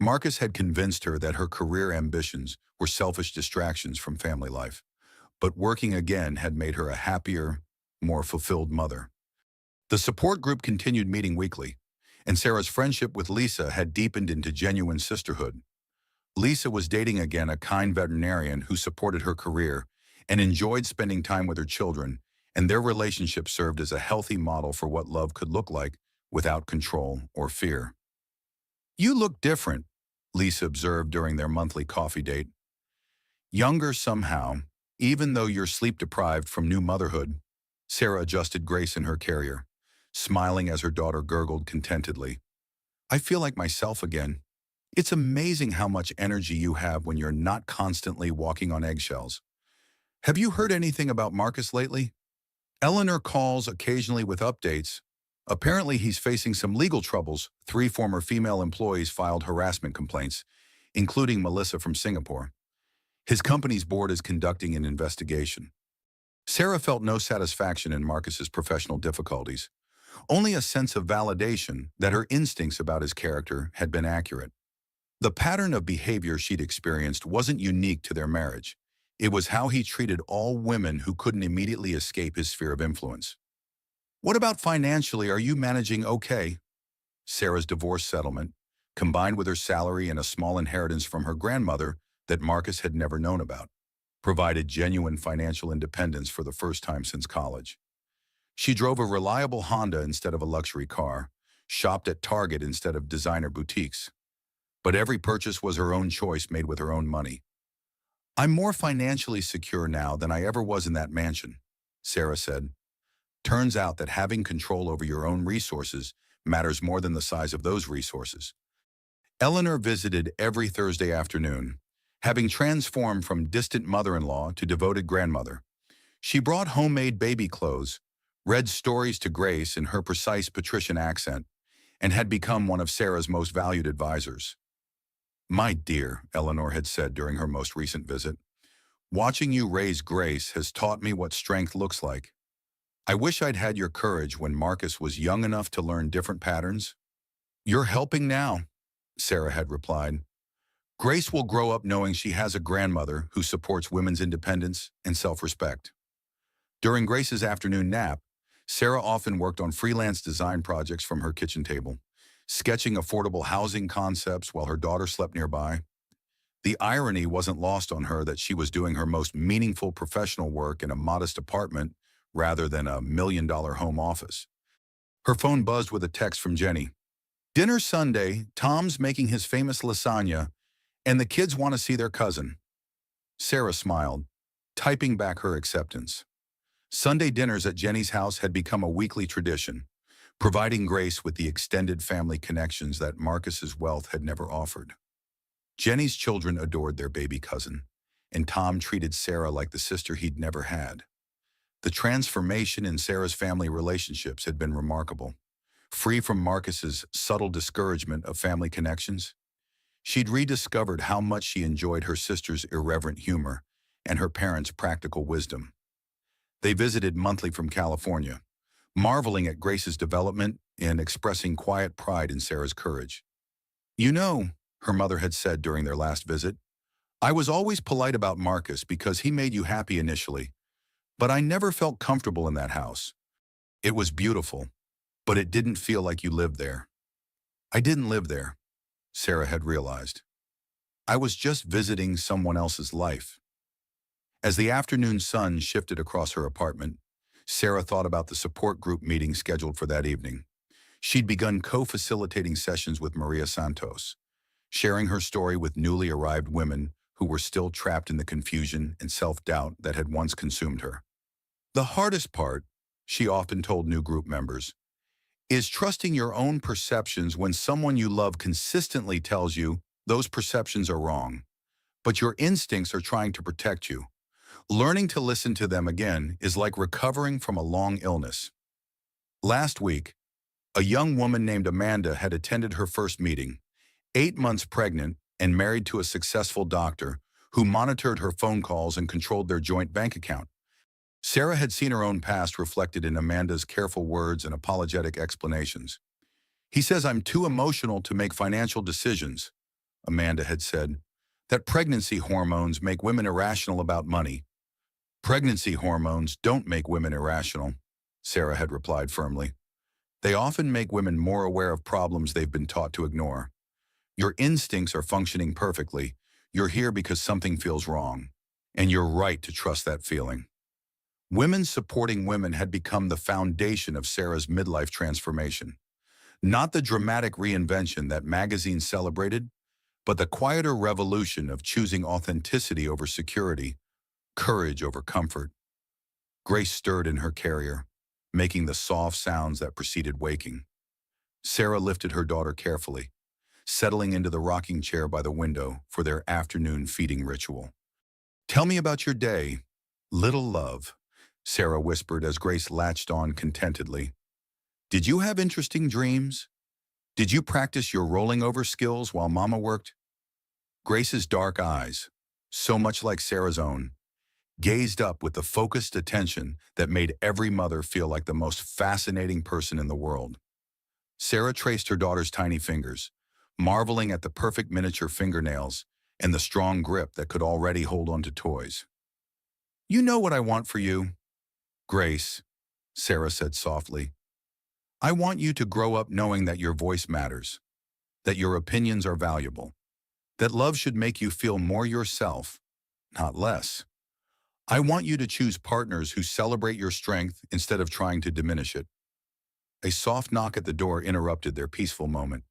Marcus had convinced her that her career ambitions were selfish distractions from family life, but working again had made her a happier, more fulfilled mother. The support group continued meeting weekly, and Sarah's friendship with Lisa had deepened into genuine sisterhood. Lisa was dating again a kind veterinarian who supported her career and enjoyed spending time with her children, and their relationship served as a healthy model for what love could look like without control or fear. "You look different," Lisa observed during their monthly coffee date. Younger somehow, even though you're sleep-deprived from new motherhood. Sarah adjusted Grace in her carrier, smiling as her daughter gurgled contentedly. I feel like myself again. It's amazing how much energy you have when you're not constantly walking on eggshells. Have you heard anything about Marcus lately? Eleanor calls occasionally with updates. Apparently, he's facing some legal troubles. 3 former female employees filed harassment complaints, including Melissa from Singapore. His company's board is conducting an investigation. Sarah felt no satisfaction in Marcus's professional difficulties, only a sense of validation that her instincts about his character had been accurate. The pattern of behavior she'd experienced wasn't unique to their marriage. It was how he treated all women who couldn't immediately escape his sphere of influence. What about financially? Are you managing okay? Sarah's divorce settlement, combined with her salary and a small inheritance from her grandmother that Marcus had never known about, provided genuine financial independence for the first time since college. She drove a reliable Honda instead of a luxury car, shopped at Target instead of designer boutiques. But every purchase was her own choice made with her own money. I'm more financially secure now than I ever was in that mansion, Sarah said. Turns out that having control over your own resources matters more than the size of those resources. Eleanor visited every Thursday afternoon, having transformed from distant mother-in-law to devoted grandmother. She brought homemade baby clothes, read stories to Grace in her precise patrician accent, and had become one of Sarah's most valued advisors. My dear, Eleanor had said during her most recent visit, watching you raise Grace has taught me what strength looks like. I wish I'd had your courage when Marcus was young enough to learn different patterns. You're helping now, Sarah had replied. Grace will grow up knowing she has a grandmother who supports women's independence and self-respect. During Grace's afternoon nap, Sarah often worked on freelance design projects from her kitchen table, sketching affordable housing concepts while her daughter slept nearby. The irony wasn't lost on her that she was doing her most meaningful professional work in a modest apartment rather than a $1 million home office. Her phone buzzed with a text from Jenny. Dinner Sunday, Tom's making his famous lasagna, and the kids want to see their cousin. Sarah smiled, typing back her acceptance. Sunday dinners at Jenny's house had become a weekly tradition, providing Grace with the extended family connections that Marcus's wealth had never offered. Jenny's children adored their baby cousin, and Tom treated Sarah like the sister he'd never had. The transformation in Sarah's family relationships had been remarkable. Free from Marcus's subtle discouragement of family connections, she'd rediscovered how much she enjoyed her sister's irreverent humor and her parents' practical wisdom. They visited monthly from California, marveling at Grace's development and expressing quiet pride in Sarah's courage. You know, her mother had said during their last visit, I was always polite about Marcus because he made you happy initially, but I never felt comfortable in that house. It was beautiful, but it didn't feel like you lived there. I didn't live there, Sarah had realized. I was just visiting someone else's life. As the afternoon sun shifted across her apartment, Sarah thought about the support group meeting scheduled for that evening. She'd begun co-facilitating sessions with Maria Santos, sharing her story with newly arrived women who were still trapped in the confusion and self-doubt that had once consumed her. The hardest part, she often told new group members, is trusting your own perceptions when someone you love consistently tells you those perceptions are wrong, but your instincts are trying to protect you. Learning to listen to them again is like recovering from a long illness. Last week, a young woman named Amanda had attended her first meeting, 8 months pregnant and married to a successful doctor who monitored her phone calls and controlled their joint bank account. Sarah had seen her own past reflected in Amanda's careful words and apologetic explanations. He says I'm too emotional to make financial decisions, Amanda had said, that pregnancy hormones make women irrational about money. Pregnancy hormones don't make women irrational, Sarah had replied firmly. They often make women more aware of problems they've been taught to ignore. Your instincts are functioning perfectly. You're here because something feels wrong, and you're right to trust that feeling. Women supporting women had become the foundation of Sarah's midlife transformation. Not the dramatic reinvention that magazines celebrated, but the quieter revolution of choosing authenticity over security, courage over comfort. Grace stirred in her carrier, making the soft sounds that preceded waking. Sarah lifted her daughter carefully, settling into the rocking chair by the window for their afternoon feeding ritual. "Tell me about your day, little love," Sarah whispered as Grace latched on contentedly. "Did you have interesting dreams? Did you practice your rolling over skills while Mama worked?" Grace's dark eyes, so much like Sarah's own, gazed up with the focused attention that made every mother feel like the most fascinating person in the world. Sarah traced her daughter's tiny fingers, marveling at the perfect miniature fingernails and the strong grip that could already hold onto toys. "You know what I want for you, Grace," Sarah said softly. "I want you to grow up knowing that your voice matters, that your opinions are valuable, that love should make you feel more yourself, not less. I want you to choose partners who celebrate your strength instead of trying to diminish it." A soft knock at the door interrupted their peaceful moment.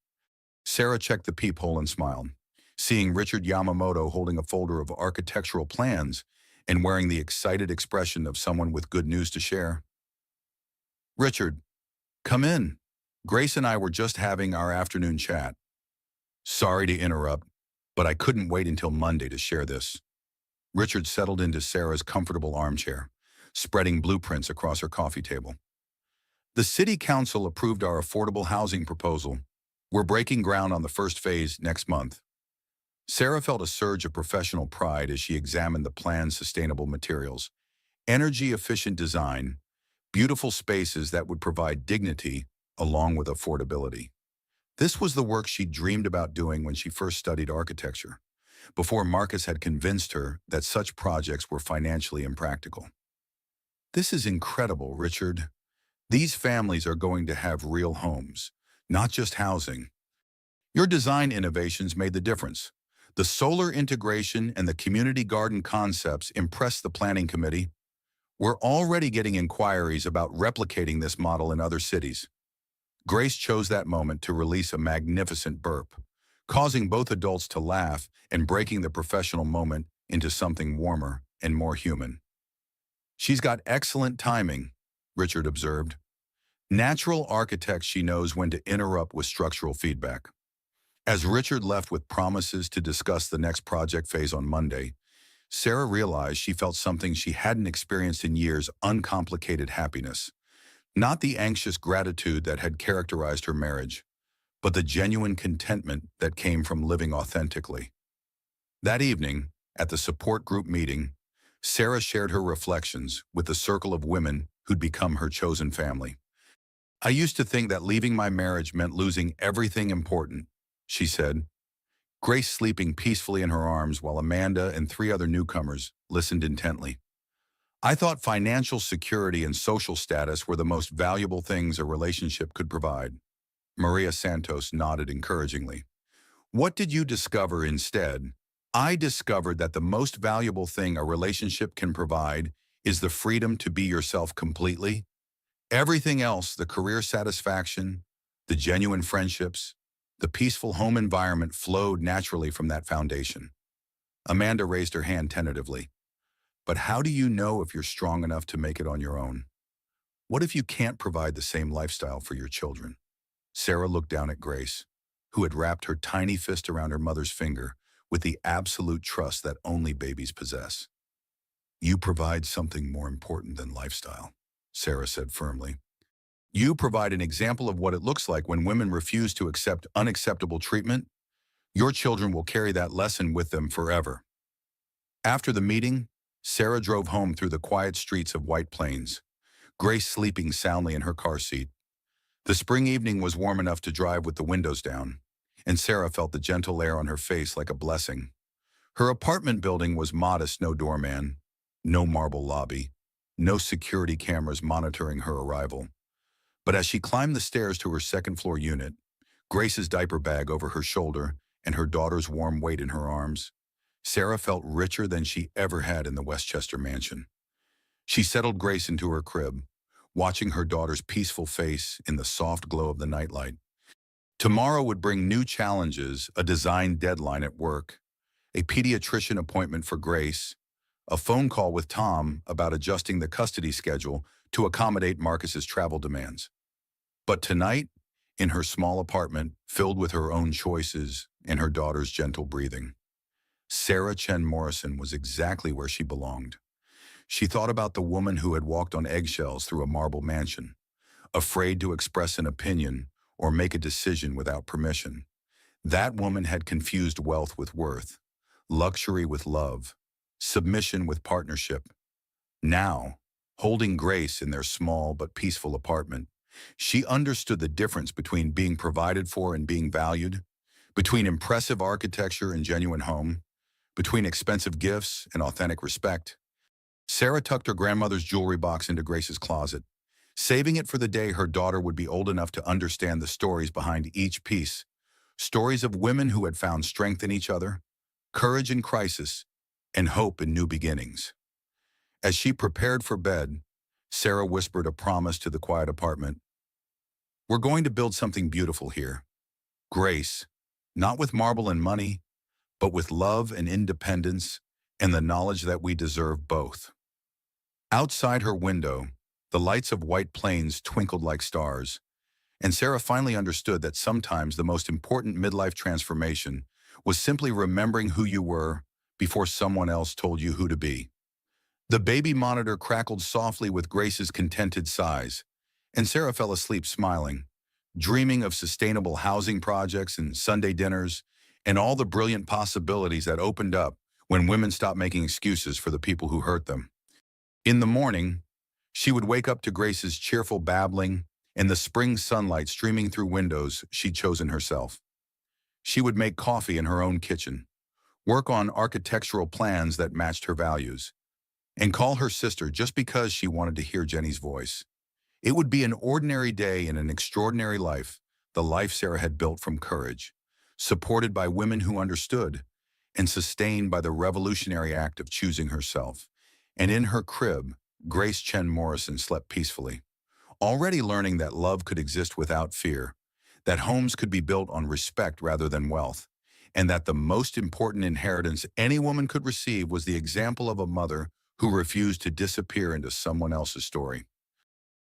Sarah checked the peephole and smiled, seeing Richard Yamamoto holding a folder of architectural plans and wearing the excited expression of someone with good news to share. "Richard, come in. Grace and I were just having our afternoon chat. Sorry to interrupt, but I couldn't wait until Monday to share this." Richard settled into Sarah's comfortable armchair, spreading blueprints across her coffee table. "The City Council approved our affordable housing proposal. We're breaking ground on the first phase next month." Sarah felt a surge of professional pride as she examined the plan's sustainable materials, energy-efficient design, beautiful spaces that would provide dignity along with affordability. This was the work she dreamed about doing when she first studied architecture, before Marcus had convinced her that such projects were financially impractical. "This is incredible, Richard. These families are going to have real homes, not just housing. Your design innovations made the difference. The solar integration and the community garden concepts impressed the planning committee. We're already getting inquiries about replicating this model in other cities." Grace chose that moment to release a magnificent burp, causing both adults to laugh and breaking the professional moment into something warmer and more human. "She's got excellent timing," Richard observed. "Natural architect, she knows when to interrupt with structural feedback." As Richard left with promises to discuss the next project phase on Monday, Sarah realized she felt something she hadn't experienced in years: uncomplicated happiness. Not the anxious gratitude that had characterized her marriage, but the genuine contentment that came from living authentically. That evening, at the support group meeting, Sarah shared her reflections with the circle of women who'd become her chosen family. "I used to think that leaving my marriage meant losing everything important," she said, Grace sleeping peacefully in her arms while Amanda and three other newcomers listened intently. "I thought financial security and social status were the most valuable things a relationship could provide." Maria Santos nodded encouragingly. "What did you discover instead?" "I discovered that the most valuable thing a relationship can provide is the freedom to be yourself completely. Everything else, the career satisfaction, the genuine friendships, the peaceful home environment, flowed naturally from that foundation." Amanda raised her hand tentatively. "But how do you know if you're strong enough to make it on your own? What if you can't provide the same lifestyle for your children?" Sarah looked down at Grace, who had wrapped her tiny fist around her mother's finger with the absolute trust that only babies possess. "You provide something more important than lifestyle," Sarah said firmly. "You provide an example of what it looks like when women refuse to accept unacceptable treatment. Your children will carry that lesson with them forever." After the meeting, Sarah drove home through the quiet streets of White Plains, Grace sleeping soundly in her car seat. The spring evening was warm enough to drive with the windows down, and Sarah felt the gentle air on her face like a blessing. Her apartment building was modest: no doorman, no marble lobby, no security cameras monitoring her arrival. But as she climbed the stairs to her second-floor unit, Grace's diaper bag over her shoulder and her daughter's warm weight in her arms, Sarah felt richer than she ever had in the Westchester mansion. She settled Grace into her crib, watching her daughter's peaceful face in the soft glow of the nightlight. Tomorrow would bring new challenges, a design deadline at work, a pediatrician appointment for Grace, a phone call with Tom about adjusting the custody schedule to accommodate Marcus's travel demands. But tonight, in her small apartment, filled with her own choices and her daughter's gentle breathing, Sarah Chen Morrison was exactly where she belonged. She thought about the woman who had walked on eggshells through a marble mansion, afraid to express an opinion or make a decision without permission. That woman had confused wealth with worth, luxury with love, submission with partnership. Now, holding Grace in their small but peaceful apartment, she understood the difference between being provided for and being valued, between impressive architecture and genuine home, between expensive gifts and authentic respect. Sarah tucked her grandmother's jewelry box into Grace's closet, saving it for the day her daughter would be old enough to understand the stories behind each piece, stories of women who had found strength in each other, courage in crisis, and hope in new beginnings. As she prepared for bed, Sarah whispered a promise to the quiet apartment. "We're going to build something beautiful here. Grace, not with marble and money, but with love and independence and the knowledge that we deserve both." Outside her window, the lights of White Plains twinkled like stars, and Sarah finally understood that sometimes the most important midlife transformation was simply remembering who you were before someone else told you who to be. The baby monitor crackled softly with Grace's contented sighs, and Sarah fell asleep smiling, dreaming of sustainable housing projects and Sunday dinners and all the brilliant possibilities that opened up when women stopped making excuses for the people who hurt them. In the morning, she would wake up to Grace's cheerful babbling and the spring sunlight streaming through windows she'd chosen herself. She would make coffee in her own kitchen, work on architectural plans that matched her values, and call her sister just because she wanted to hear Jenny's voice. It would be an ordinary day in an extraordinary life, the life Sarah had built from courage, supported by women who understood, and sustained by the revolutionary act of choosing herself. And in her crib, Grace Chen Morrison slept peacefully, already learning that love could exist without fear, that homes could be built on respect rather than wealth, and that the most important inheritance any woman could receive was the example of a mother who refused to disappear into someone else's story.